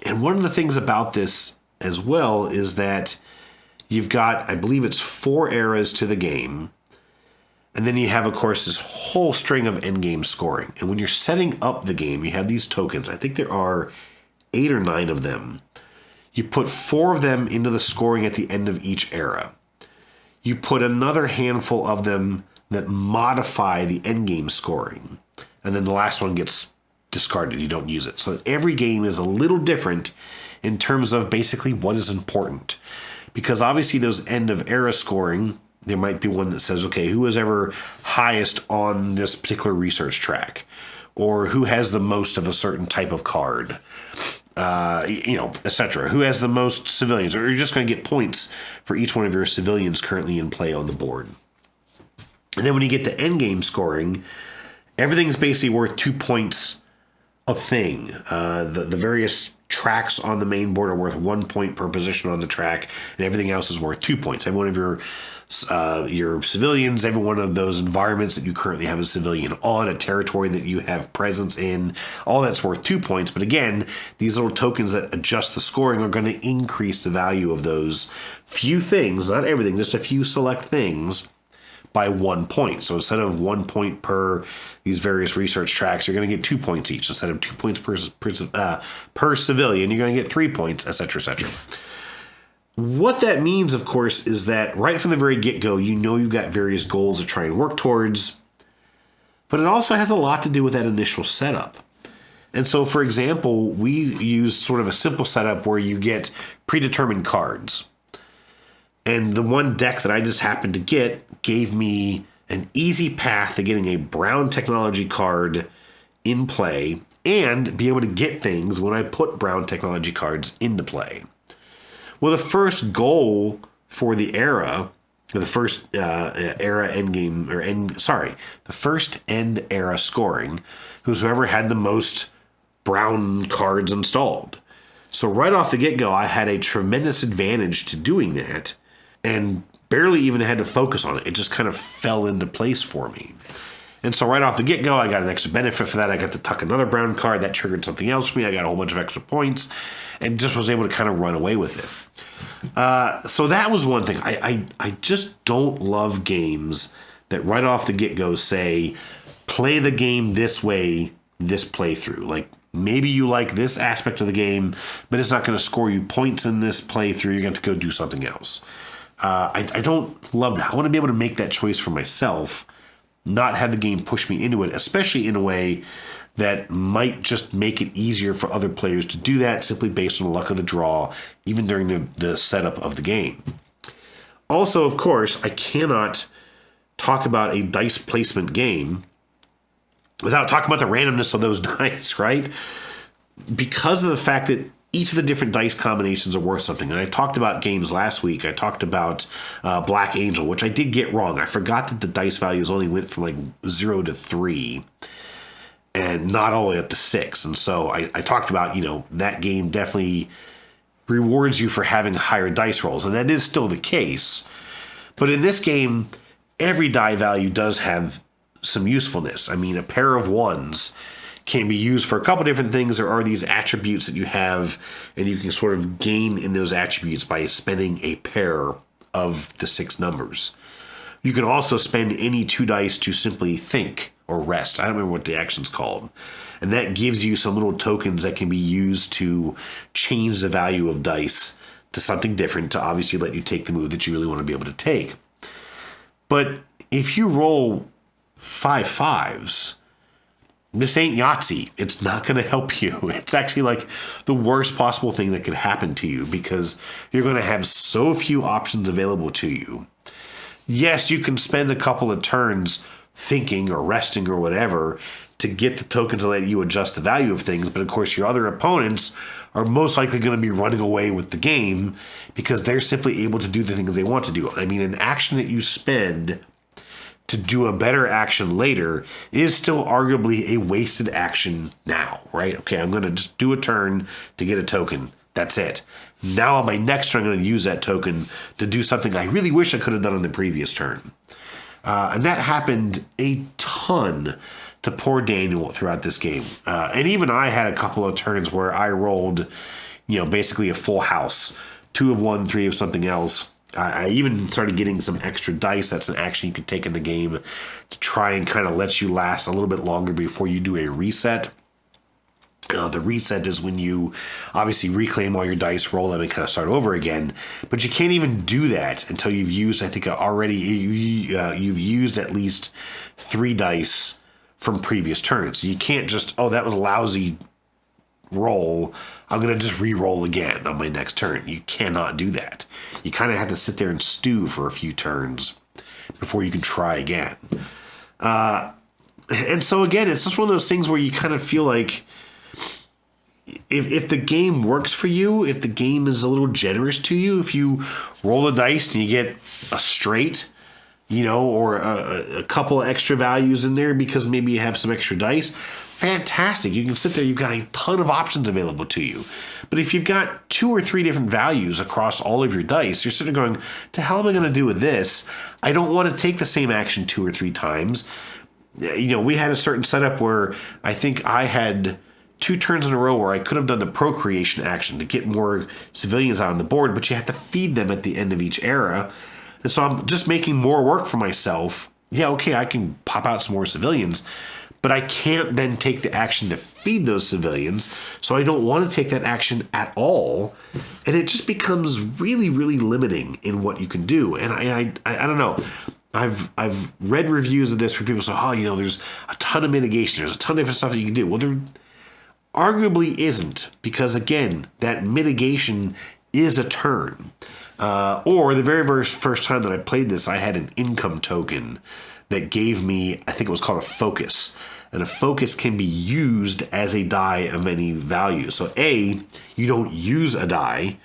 And one of the things about this as well is that you've got, I believe it's 4 eras to the game. And then you have, of course, this whole string of endgame scoring. And when you're setting up the game, you have these tokens. I think there are 8 or 9 of them. You put 4 of them into the scoring at the end of each era. You put another handful of them that modify the endgame scoring. And then the last one gets discarded. You don't use it. So every game is a little different in terms of basically what is important. Because obviously those end of era scoring, there might be one that says, okay, who is ever highest on this particular research track? Or who has the most of a certain type of card? Etc. Who has the most civilians? Or you're just going to get points for each one of your civilians currently in play on the board. And then when you get to endgame scoring, everything's basically worth 2 points a thing. The various tracks on the main board are worth 1 point per position on the track, and everything else is worth 2 points. Every one of your civilians, every one of those environments that you currently have a civilian on, a territory that you have presence in, all that's worth 2 points. But again, these little tokens that adjust the scoring are going to increase the value of those few things, not everything, just a few select things, by 1 point. So instead of 1 point per these various research tracks, you're going to get 2 points each. Instead of 2 points per civilian, you're going to get 3 points, etc., etc. What that means, of course, is that right from the very get-go, you know you've got various goals to try and work towards, but it also has a lot to do with that initial setup. And so, for example, we use sort of a simple setup where you get predetermined cards. And the one deck that I just happened to get gave me an easy path to getting a brown technology card in play and be able to get things when I put brown technology cards into play. Well, the first goal for the era, the first era endgame, the first end era scoring was whoever had the most brown cards installed. So right off the get-go, I had a tremendous advantage to doing that and barely even had to focus on it. It just kind of fell into place for me. And so right off the get-go, I got an extra benefit for that. I got to tuck another brown card. That triggered something else for me. I got a whole bunch of extra points and just was able to kind of run away with it. So that was one thing. I just don't love games that right off the get-go say, play the game this way, this playthrough. Like, maybe you like this aspect of the game, but it's not going to score you points in this playthrough. You're going to have to go do something else. I don't love that. I want to be able to make that choice for myself, not have the game push me into it, especially in a way that might just make it easier for other players to do that simply based on the luck of the draw, even during the setup of the game. Also, of course, I cannot talk about a dice placement game without talking about the randomness of those dice, right? Because of the fact that each of the different dice combinations are worth something. And I talked about games last week. I talked about Black Angel, which I did get wrong. I forgot that the dice values only went from like 0 to 3 and not all the way up to 6. And so I talked about, that game definitely rewards you for having higher dice rolls. And that is still the case. But in this game, every die value does have some usefulness. I mean, a pair of ones can be used for a couple different things. There are these attributes that you have, and you can sort of gain in those attributes by spending a pair of the 6 numbers. You can also spend any 2 dice to simply think or rest. I don't remember what the action's called. And that gives you some little tokens that can be used to change the value of dice to something different to obviously let you take the move that you really want to be able to take. But if you roll 5 5s, this ain't Yahtzee. It's not going to help you. It's actually like the worst possible thing that could happen to you because you're going to have so few options available to you. Yes, you can spend a couple of turns thinking or resting or whatever to get the tokens to let you adjust the value of things, but of course your other opponents are most likely going to be running away with the game because they're simply able to do the things they want to do. I mean, an action that you spend to do a better action later is still arguably a wasted action now, right? Okay, I'm going to just do a turn to get a token. That's it. Now on my next turn, I'm going to use that token to do something I really wish I could have done on the previous turn. And that happened a ton to poor Daniel throughout this game. And even I had a couple of turns where I rolled, basically a full house, 2 of one, 3 of something else. I even started getting some extra dice. That's an action you can take in the game to try and kind of let you last a little bit longer before you do a reset. The reset is when you obviously reclaim all your dice, roll them, and kind of start over again. But you can't even do that until you've used, I think, you've used at least 3 dice from previous turns. So you can't just, that was a lousy roll, I'm going to just re-roll again on my next turn. You cannot do that. You kind of have to sit there and stew for a few turns before you can try again. And so again, it's just one of those things where you kind of feel like if the game works for you, if the game is a little generous to you, if you roll a dice and you get a straight, or a couple of extra values in there because maybe you have some extra dice, fantastic. You can sit there, you've got a ton of options available to you. But if you've got 2 or 3 different values across all of your dice, you're sort of going, the hell am I going to do with this? I don't want to take the same action 2 or 3 times. We had a certain setup where I think I had 2 turns in a row where I could have done the procreation action to get more civilians out on the board, but you have to feed them at the end of each era. And so I'm just making more work for myself. Yeah, okay, I can pop out some more civilians, but I can't then take the action to feed those civilians, so I don't want to take that action at all And it just becomes really, really limiting in what you can do. And I don't know. I've read reviews of this where people say, oh, you know, there's a ton of mitigation. There's a ton of different stuff that you can do. Well, there arguably isn't, because, again, that mitigation is a turn. Or the very first time that I played this, I had an income token that gave me, I think it was called a focus. And a focus can be used as a die of any value. So A, you don't use a die.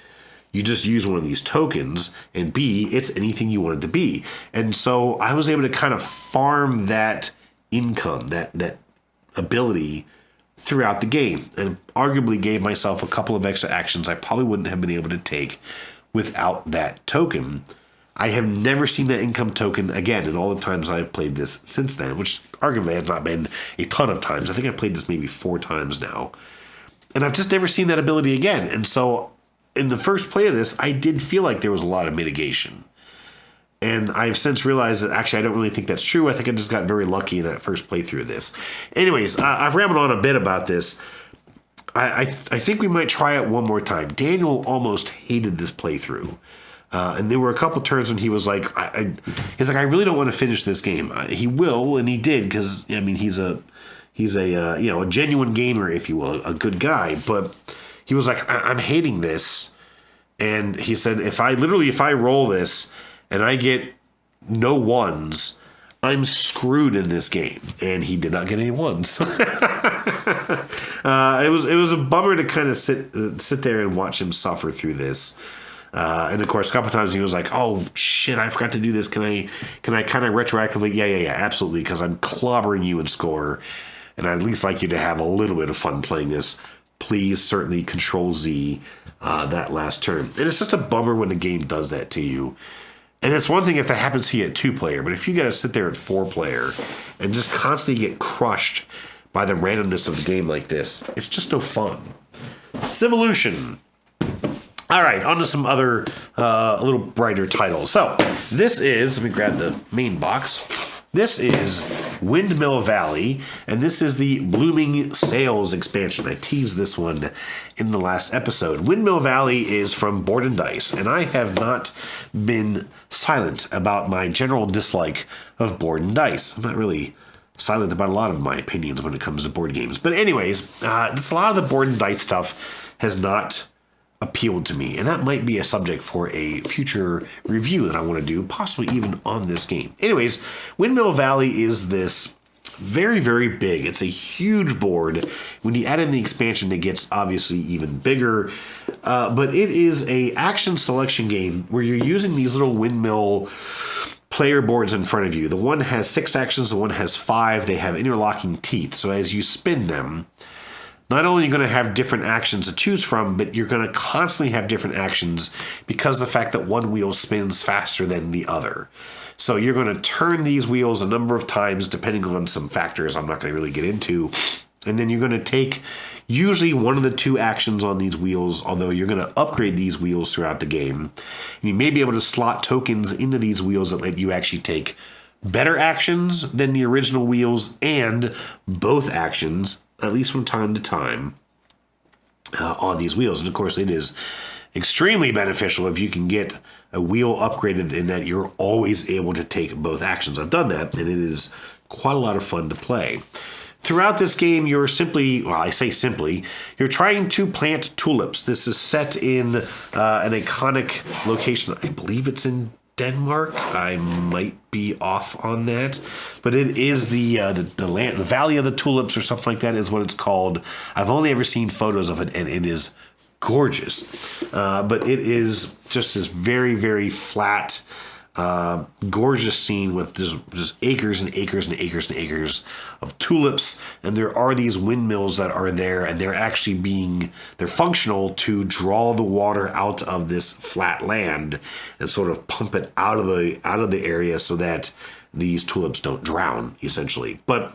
You just use one of these tokens, and B, it's anything you want it to be. And so I was able to kind of farm that income, that ability throughout the game, and arguably gave myself a couple of extra actions I probably wouldn't have been able to take without that token. I have never seen that income token again in all the times I've played this since then, which arguably has not been a ton of times. I think I've played this maybe 4 times now. And I've just never seen that ability again. And so in the first play of this, I did feel like there was a lot of mitigation. And I've since realized that actually I don't really think that's true. I think I just got very lucky in that first playthrough of this. Anyways, I've rambled on a bit about this. I think we might try it one more time. Daniel almost hated this playthrough. And there were a couple turns when he was like, he's like, I really don't want to finish this game. He will, and he did, because I mean, he's a a genuine gamer, if you will, a good guy. But he was like, I'm hating this, and he said, if I roll this and I get no ones, I'm screwed in this game. And he did not get any ones. It was a bummer to kind of sit there and watch him suffer through this. And of course, a couple times he was like, "Oh shit, I forgot to do this. Can I kind of retroactively?" Yeah, absolutely, because I'm clobbering you in score, and I'd at least like you to have a little bit of fun playing this. Please, certainly Control Z that last turn. And it's just a bummer when the game does that to you. And it's one thing if that happens to you at 2-player, but if you got to sit there at 4-player and just constantly get crushed by the randomness of the game like this, it's just no fun. Civolution. All right, on to some other, a little brighter titles. So, this is, let me grab the main box. This is Windmill Valley, and this is the Blooming Sails expansion. I teased this one in the last episode. Windmill Valley is from Board and Dice, and I have not been silent about my general dislike of Board and Dice. I'm not really silent about a lot of my opinions when it comes to board games. But anyways, just a lot of the Board and Dice stuff has not appealed to me, and that might be a subject for a future review that I want to do, possibly even on this game. Anyways, Windmill Valley is this very, very big. It's a huge board. When you add in the expansion, it gets obviously even bigger, but it is a action selection game where you're using these little windmill player boards in front of you. The one has 6 actions, the one has 5. They have interlocking teeth, so as you spin them, not only are you going to have different actions to choose from, but you're going to constantly have different actions because of the fact that one wheel spins faster than the other. So you're going to turn these wheels a number of times depending on some factors I'm not going to really get into. And then you're going to take usually one of the 2 actions on these wheels, although you're going to upgrade these wheels throughout the game. You may be able to slot tokens into these wheels that let you actually take better actions than the original wheels and both actions, at least from time to time, on these wheels. And of course, it is extremely beneficial if you can get a wheel upgraded in that you're always able to take both actions. I've done that, and it is quite a lot of fun to play. Throughout this game, you're simply, well, I say simply, you're trying to plant tulips. This is set in an iconic location. I believe it's in Denmark. I might be off on that, but it is the land, the Valley of the Tulips or something like that is what it's called. I've only ever seen photos of it, and it is gorgeous. But it is just this very, very flat, gorgeous scene with just acres and acres and acres and acres of tulips. And there are these windmills that are there, and they're actually they're functional to draw the water out of this flat land and sort of pump it out of the area so that these tulips don't drown, essentially. But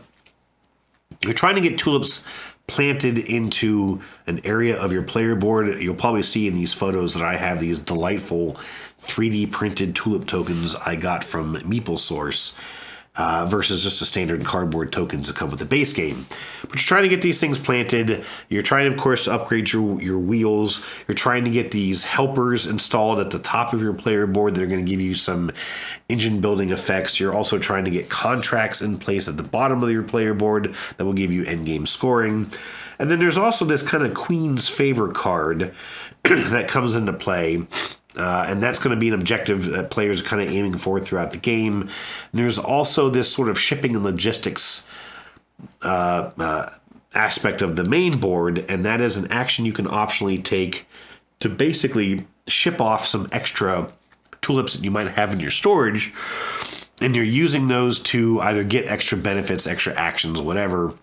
you're trying to get tulips planted into an area of your player board. You'll probably see in these photos that I have these delightful 3D printed tulip tokens I got from MeepleSource. versus just the standard cardboard tokens that come with the base game. But you're trying to get these things planted. You're trying, of course, to upgrade your wheels. You're trying to get these helpers installed at the top of your player board that are going to give you some engine building effects. You're also trying to get contracts in place at the bottom of your player board that will give you endgame scoring. And then there's also this kind of Queen's Favor card that comes into play. And that's going to be an objective that players are kind of aiming for throughout the game. And there's also this sort of shipping and logistics aspect of the main board, and that is an action you can optionally take to basically ship off some extra tulips that you might have in your storage, and you're using those to either get extra benefits, extra actions, whatever.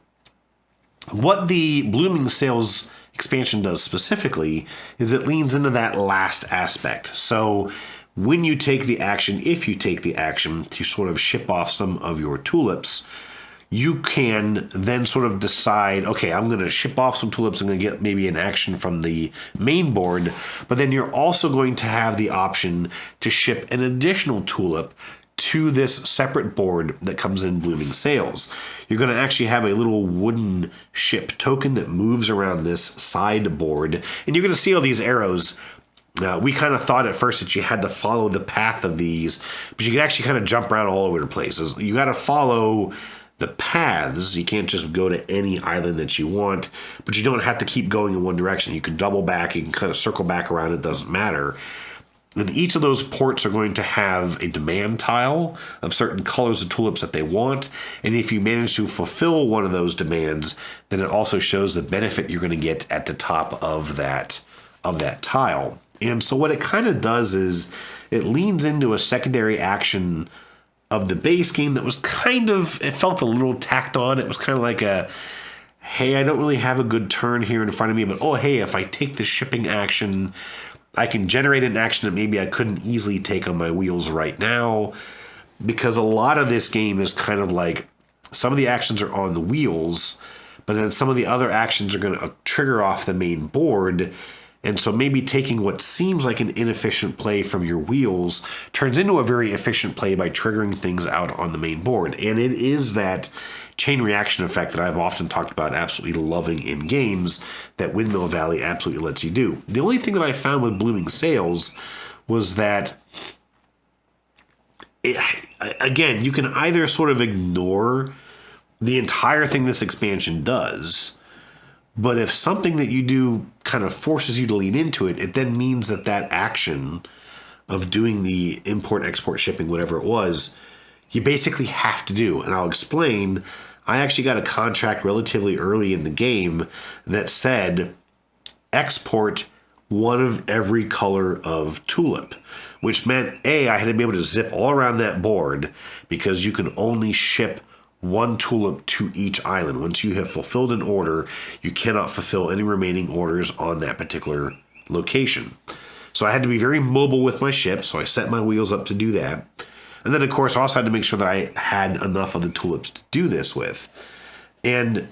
What the Blooming Sales expansion does specifically is it leans into that last aspect. So when you take the action, if you take the action to sort of ship off some of your tulips, you can then sort of decide, okay, I'm going to ship off some tulips. I'm going to get maybe an action from the main board, but then you're also going to have the option to ship an additional tulip to this separate board that comes in Blooming Sales. You're going to actually have a little wooden ship token that moves around this side board, and you're going to see all these arrows. We kind of thought at first that you had to follow the path of these, but you can actually kind of jump around all over the places. You got to follow the paths. You can't just go to any island that you want, but you don't have to keep going in one direction. You can double back, you can kind of circle back around, it doesn't matter. And each of those ports are going to have a demand tile of certain colors of tulips that they want. And if you manage to fulfill one of those demands, then it also shows the benefit you're going to get at the top of that tile. And so what it kind of does is it leans into a secondary action of the base game that was kind of, it felt a little tacked on. It was kind of like a, hey, I don't really have a good turn here in front of me, but oh, hey, if I take the shipping action, I can generate an action that maybe I couldn't easily take on my wheels right now, because a lot of this game is kind of like some of the actions are on the wheels, but then some of the other actions are going to trigger off the main board. And so maybe taking what seems like an inefficient play from your wheels turns into a very efficient play by triggering things out on the main board. And it is that chain reaction effect that I've often talked about absolutely loving in games that Windmill Valley absolutely lets you do. The only thing that I found with Blooming Sales was that, again, you can either sort of ignore the entire thing this expansion does, but if something that you do kind of forces you to lean into it, it then means that that action of doing the import, export, shipping, whatever it was, you basically have to do. And I'll explain. I actually got a contract relatively early in the game that said export one of every color of tulip, which meant, A, I had to be able to zip all around that board because you can only ship one tulip to each island. Once you have fulfilled an order, you cannot fulfill any remaining orders on that particular location. So I had to be very mobile with my ship, so I set my wheels up to do that. And then, of course, I also had to make sure that I had enough of the tulips to do this with. And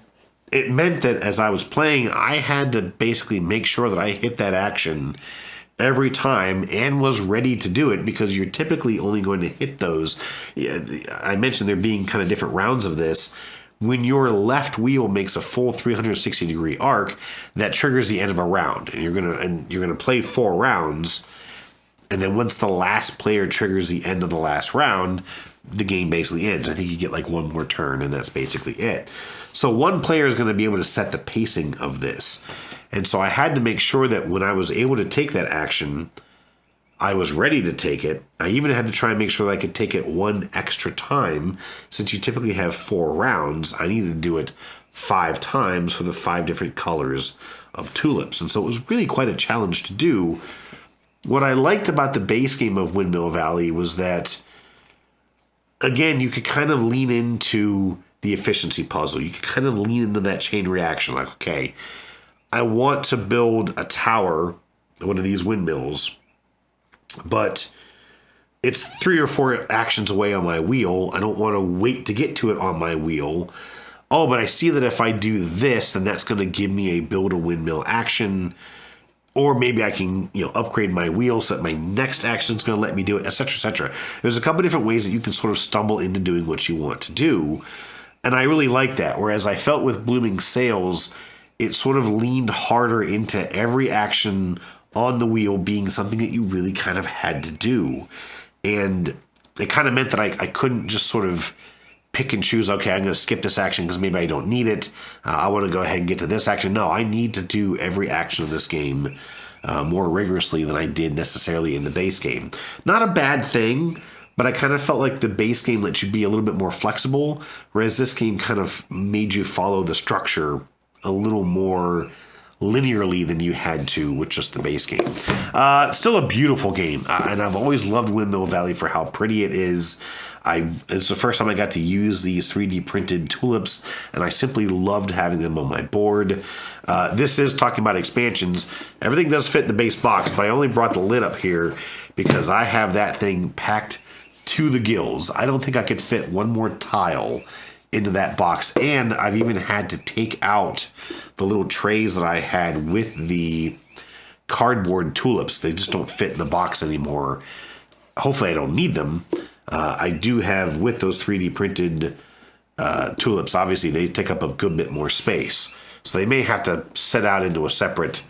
it meant that as I was playing, I had to basically make sure that I hit that action every time and was ready to do it, because you're typically only going to hit those. I mentioned there being kind of different rounds of this. When your left wheel makes a full 360-degree arc, that triggers the end of a round, and you're gonna play 4 rounds. And then once the last player triggers the end of the last round, the game basically ends. I think you get like one more turn, and that's basically it. So one player is going to be able to set the pacing of this. And so I had to make sure that when I was able to take that action, I was ready to take it. I even had to try and make sure that I could take it one extra time. Since you typically have 4 rounds, I needed to do it 5 times for the 5 different colors of tulips. And so it was really quite a challenge to do. What I liked about the base game of Windmill Valley was that, again, you could kind of lean into the efficiency puzzle. You could kind of lean into that chain reaction. Like, okay, I want to build a tower, one of these windmills, but it's 3 or 4 actions away on my wheel. I don't want to wait to get to it on my wheel. Oh, but I see that if I do this, then that's going to give me a build a windmill action. Or maybe I can, upgrade my wheel so that my next action is going to let me do it, etc., etc. There's a couple different ways that you can sort of stumble into doing what you want to do. And I really like that. Whereas I felt with Blooming Sails, it sort of leaned harder into every action on the wheel being something that you really kind of had to do. And it kind of meant that I couldn't just sort of pick and choose, okay, I'm going to skip this action because maybe I don't need it. I want to go ahead and get to this action. No, I need to do every action of this game more rigorously than I did necessarily in the base game. Not a bad thing, but I kind of felt like the base game let you be a little bit more flexible, whereas this game kind of made you follow the structure a little more linearly than you had to with just the base game. Still a beautiful game, and I've always loved Windmill Valley for how pretty it is. It's the first time I got to use these 3D printed tulips, and I simply loved having them on my board. This is talking about expansions. Everything does fit in the base box, but I only brought the lid up here because I have that thing packed to the gills. I don't think I could fit one more tile into that box, and I've even had to take out the little trays that I had with the cardboard tulips. They just don't fit in the box anymore. Hopefully I don't need them. I do have, with those 3D printed tulips, obviously they take up a good bit more space. So they may have to set out into a separate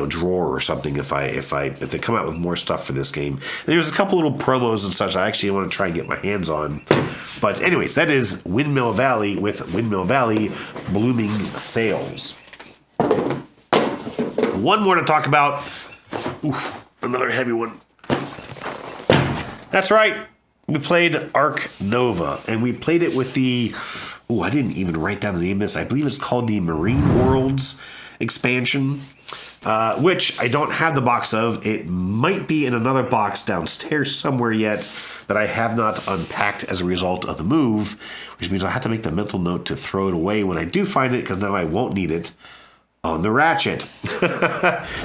drawer or something if they come out with more stuff for this game. And there's a couple little promos and such I actually want to try and get my hands on. But anyways, that is Windmill Valley with Windmill Valley Blooming Sails. One more to talk about. Oof, another heavy one. That's right. We played Ark Nova, and we played it with the... I didn't even write down the name of this. I believe it's called the Marine Worlds expansion, which I don't have the box of. It might be in another box downstairs somewhere yet that I have not unpacked as a result of the move, which means I have to make the mental note to throw it away when I do find it, because now I won't need it on the Ratchet.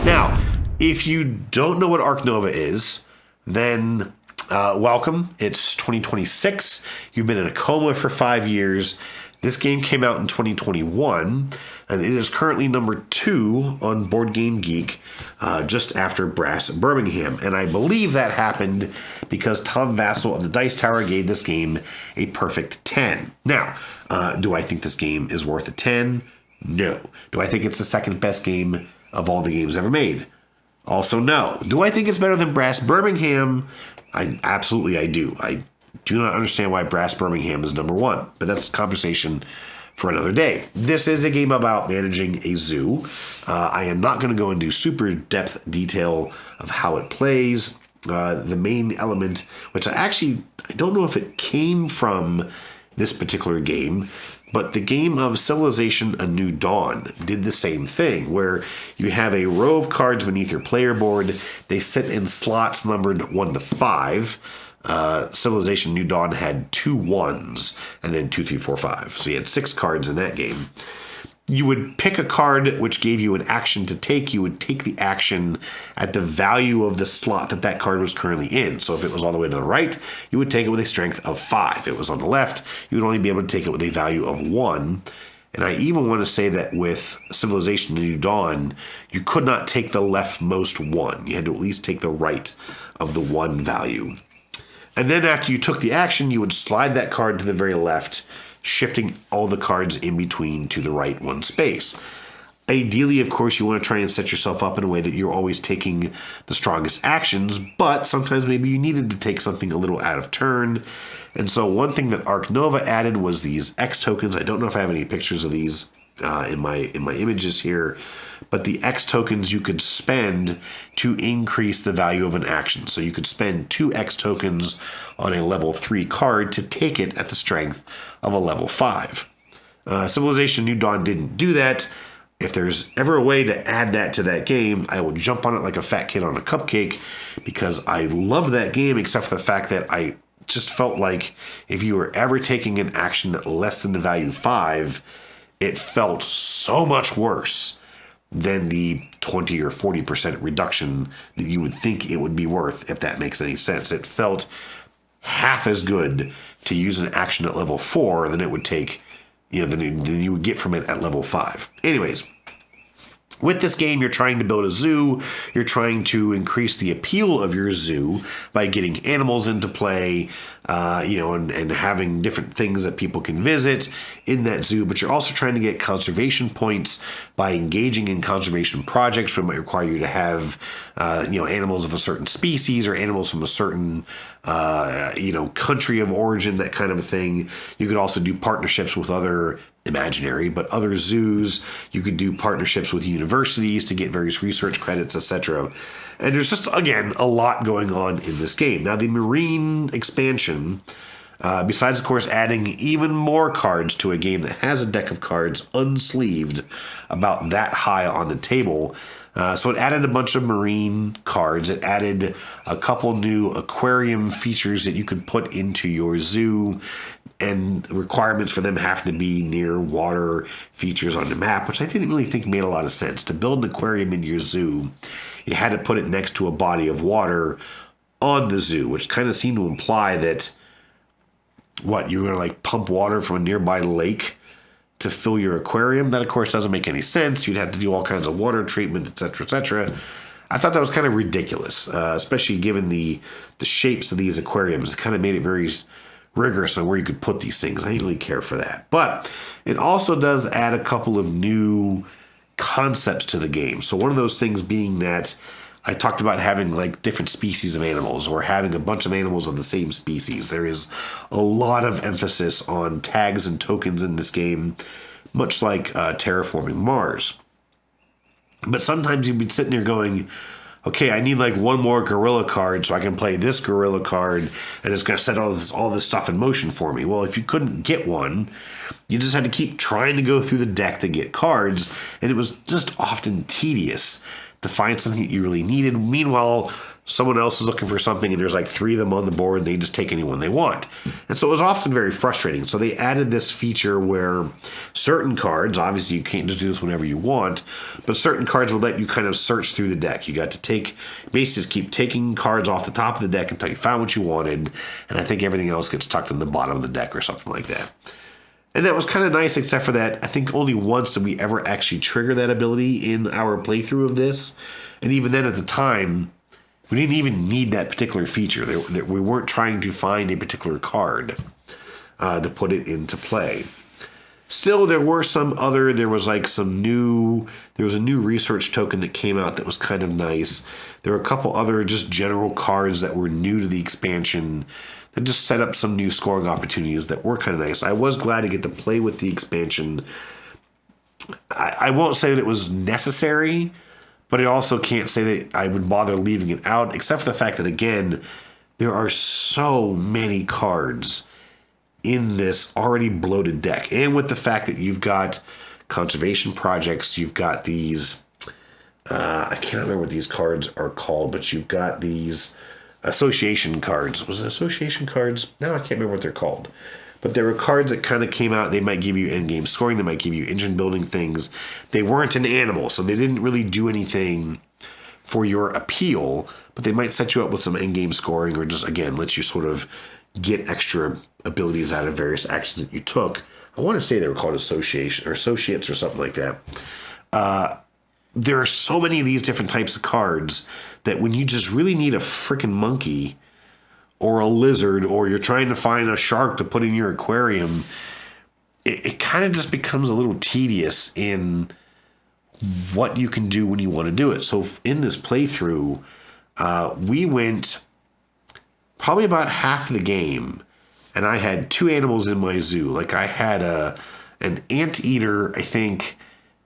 Now, if you don't know what Ark Nova is, then... welcome. It's 2026. You've been in a coma for 5 years. This game came out in 2021, and it is currently number 2 on Board Game Geek, just after Brass Birmingham. And I believe that happened because Tom Vassell of the Dice Tower gave this game a perfect 10. Now, do I think this game is worth a 10? No. Do I think it's the second best game of all the games ever made? Also, no. Do I think it's better than Brass Birmingham? I do. I do not understand why Brass Birmingham is number 1, but that's a conversation for another day. This is a game about managing a zoo. I am not going to go into super depth detail of how it plays. The main element, which I don't know if it came from this particular game, but the game of Civilization A New Dawn did the same thing, where you have a row of cards beneath your player board. They sit in slots numbered 1 to 5. Civilization New Dawn had 2 1s, and then 2, 3, 4, 5. So you had 6 cards in that game. You would pick a card which gave you an action to take. You would take the action at the value of the slot that card was currently in. So if it was all the way to the right, you would take it with a strength of 5. If it was on the left, you would only be able to take it with a value of 1. And I even want to say that with Civilization New Dawn, you could not take the leftmost 1. You had to at least take the right of the 1 value. And then after you took the action, you would slide that card to the very left, shifting all the cards in between to the right 1 space. Ideally, of course, you want to try and set yourself up in a way that you're always taking the strongest actions, but sometimes maybe you needed to take something a little out of turn. And so one thing that Ark Nova added was these X tokens. I don't know if I have any pictures of these in my images here, but the X tokens you could spend to increase the value of an action. So you could spend 2 X tokens on a level 3 card to take it at the strength of a level 5. Civilization New Dawn didn't do that. If there's ever a way to add that to that game, I will jump on it like a fat kid on a cupcake, because I love that game, except for the fact that I just felt like if you were ever taking an action at less than the value 5, it felt so much worse than the 20 or 40% reduction that you would think it would be worth, if that makes any sense. It felt half as good to use an action at level 4 than it would take, than you would get from it at level 5. Anyways, With this game, you're trying to build a zoo. You're trying to increase the appeal of your zoo by getting animals into play, and having different things that people can visit in that zoo. But you're also trying to get conservation points by engaging in conservation projects, which might require you to have, animals of a certain species or animals from a certain, country of origin, that kind of a thing. You could also do partnerships with other imaginary, but other zoos. You could do partnerships with universities to get various research credits, etc. And there's just, again, a lot going on in this game. Now, the Marine expansion, besides, of course, adding even more cards to a game that has a deck of cards unsleeved about that high on the table. So it added a bunch of marine cards. It added a couple new aquarium features that you could put into your zoo, and requirements for them have to be near water features on the map, which I didn't really think made a lot of sense. To build an aquarium in your zoo, you had to put it next to a body of water on the zoo, which kind of seemed to imply that, you're going to pump water from a nearby lake to fill your aquarium? That, of course, doesn't make any sense. You'd have to do all kinds of water treatment, etc., etc. I thought that was kind of ridiculous, especially given the shapes of these aquariums. It kind of made it very rigorous on where you could put these things. I didn't really care for that. But it also does add a couple of new concepts to the game. So one of those things being that I talked about having different species of animals, or having a bunch of animals of the same species. There is a lot of emphasis on tags and tokens in this game, much like Terraforming Mars. But sometimes you'd be sitting there going, okay, I need one more gorilla card so I can play this gorilla card, and it's going to set all this stuff in motion for me. Well, if you couldn't get one, you just had to keep trying to go through the deck to get cards, and it was just often tedious to find something that you really needed. Meanwhile, someone else is looking for something, and there's 3 of them on the board, and they just take any one they want. And so it was often very frustrating. So they added this feature where certain cards, obviously you can't just do this whenever you want, but certain cards will let you kind of search through the deck. You got to basically just keep taking cards off the top of the deck until you found what you wanted, and I think everything else gets tucked in the bottom of the deck or something like that. And that was kind of nice, except for that I think only once did we ever actually trigger that ability in our playthrough of this. And even then, at the time, we didn't even need that particular feature. We weren't trying to find a particular card to put it into play. Still, there was a new research token that came out that was kind of nice. There were a couple other just general cards that were new to the expansion that just set up some new scoring opportunities that were kind of nice. I was glad to get to play with the expansion. I won't say that it was necessary, but I also can't say that I would bother leaving it out, except for the fact that, again, there are so many cards in this already bloated deck. And with the fact that you've got conservation projects, you've got these, I can't remember what these cards are called, but you've got these association cards. Was it association cards? No, I can't remember what they're called. But there were cards that kind of came out. They might give you in-game scoring. They might give you engine building things. They weren't an animal, so they didn't really do anything for your appeal. But they might set you up with some in-game scoring, or just, again, let you sort of get extra abilities out of various actions that you took. I want to say they were called association or associates or something like that. There are so many of these different types of cards that when you just really need a freaking monkey or a lizard, or you're trying to find a shark to put in your aquarium, it kind of just becomes a little tedious in what you can do when you want to do it. So in this playthrough, we went probably about half the game, and I had 2 animals in my zoo. I had an anteater, I think,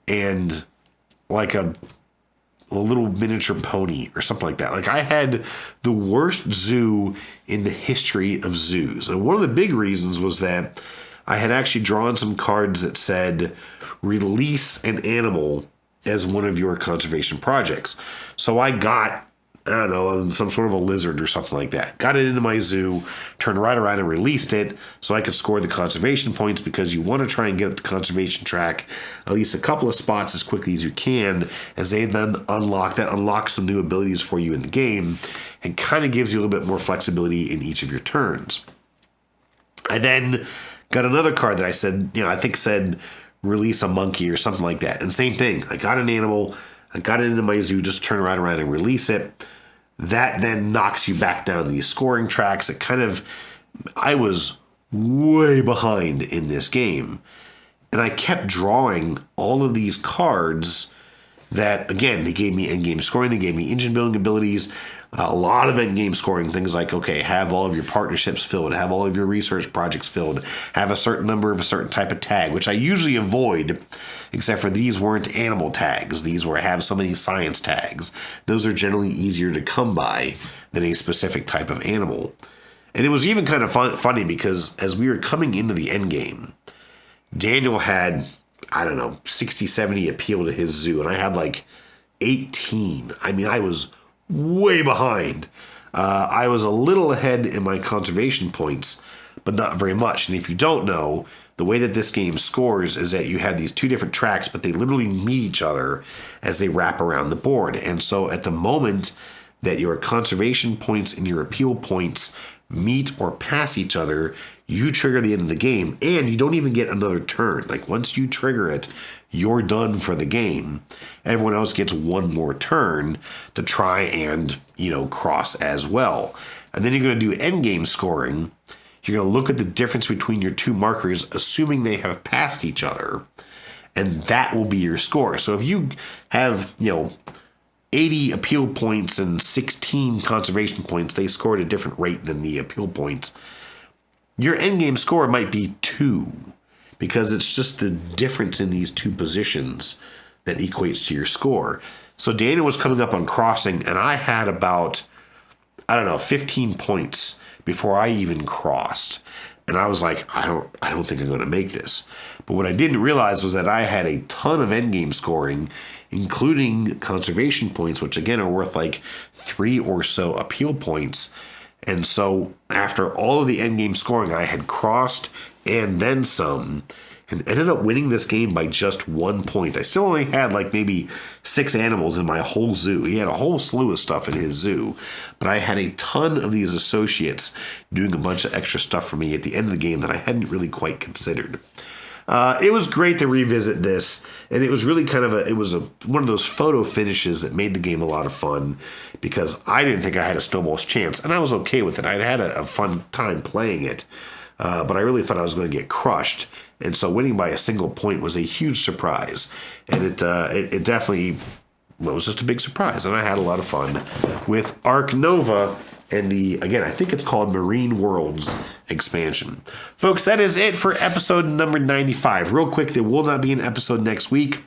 and a little miniature pony or something like that. I had the worst zoo in the history of zoos. And one of the big reasons was that I had actually drawn some cards that said release an animal as one of your conservation projects. So I got, I don't know, some sort of a lizard or something like that. Got it into my zoo, turned right around and released it so I could score the conservation points, because you want to try and get up the conservation track at least a couple of spots as quickly as you can, as they then unlock some new abilities for you in the game, and kind of gives you a little bit more flexibility in each of your turns. I then got another card that I think said release a monkey or something like that. And same thing, I got an animal, I got it into my zoo, just turn around and release it. That then knocks you back down these scoring tracks. I was way behind in this game. And I kept drawing all of these cards that, again, they gave me endgame scoring, they gave me engine building abilities, a lot of endgame scoring, things like, okay, have all of your partnerships filled, have all of your research projects filled, have a certain number of a certain type of tag, which I usually avoid, except for these weren't animal tags. These were have so many science tags. Those are generally easier to come by than a specific type of animal. And it was even kind of funny because as we were coming into the end game, Daniel had, 60, 70 appeal to his zoo, and I had like 18. I mean, I was way behind. I was a little ahead in my conservation points, but not very much. And if you don't know, the way that this game scores is that you have these two different tracks, but they literally meet each other as they wrap around the board. And so at the moment that your conservation points and your appeal points meet or pass each other, you trigger the end of the game, and you don't even get another turn. Like, once you trigger it, you're done for the game. Everyone else gets one more turn to try and, cross as well. And then you're going to do endgame scoring. You're going to look at the difference between your two markers, assuming they have passed each other, and that will be your score. So if you have, 80 appeal points and 16 conservation points, they score at a different rate than the appeal points. Your endgame score might be 2, because it's just the difference in these two positions that equates to your score. So Daniel was coming up on crossing, and I had about, 15 points before I even crossed. And I was like, I don't think I'm going to make this. But what I didn't realize was that I had a ton of endgame scoring, including conservation points, which again are worth like 3 or so appeal points. And so after all of the endgame scoring, I had crossed and then some, and ended up winning this game by just 1 point. I still only had like maybe 6 animals in my whole zoo. He had a whole slew of stuff in his zoo, but I had a ton of these associates doing a bunch of extra stuff for me at the end of the game that I hadn't really quite considered. It was great to revisit this, and it was really kind of one of those photo finishes that made the game a lot of fun, because I didn't think I had a snowball's chance, and I was okay with it. I'd had a fun time playing it, but I really thought I was going to get crushed, and so winning by a single point was a huge surprise, and it definitely was just a big surprise, and I had a lot of fun with Ark Nova and I think it's called Marine Worlds expansion. Folks, that is it for episode number 95. Real quick, there will not be an episode next week.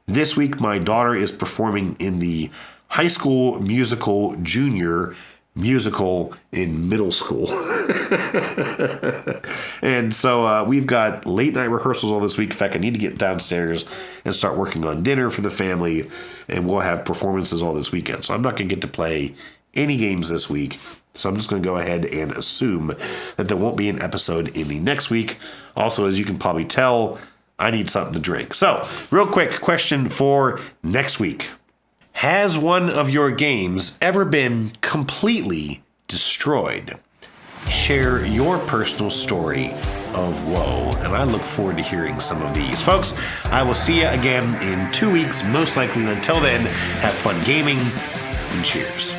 This week, my daughter is performing in the High School Musical Junior musical in middle school. And so we've got late night rehearsals all this week. In fact, I need to get downstairs and start working on dinner for the family, and we'll have performances all this weekend. So I'm not going to get to play any games this week, so I'm just going to go ahead and assume that there won't be an episode in the next week. Also, as you can probably tell, I need something to drink. So, real quick question for next week. Has one of your games ever been completely destroyed? Share your personal story of woe, and I look forward to hearing some of these. Folks, I will see you again in 2 weeks, most likely. Until then, have fun gaming, and cheers.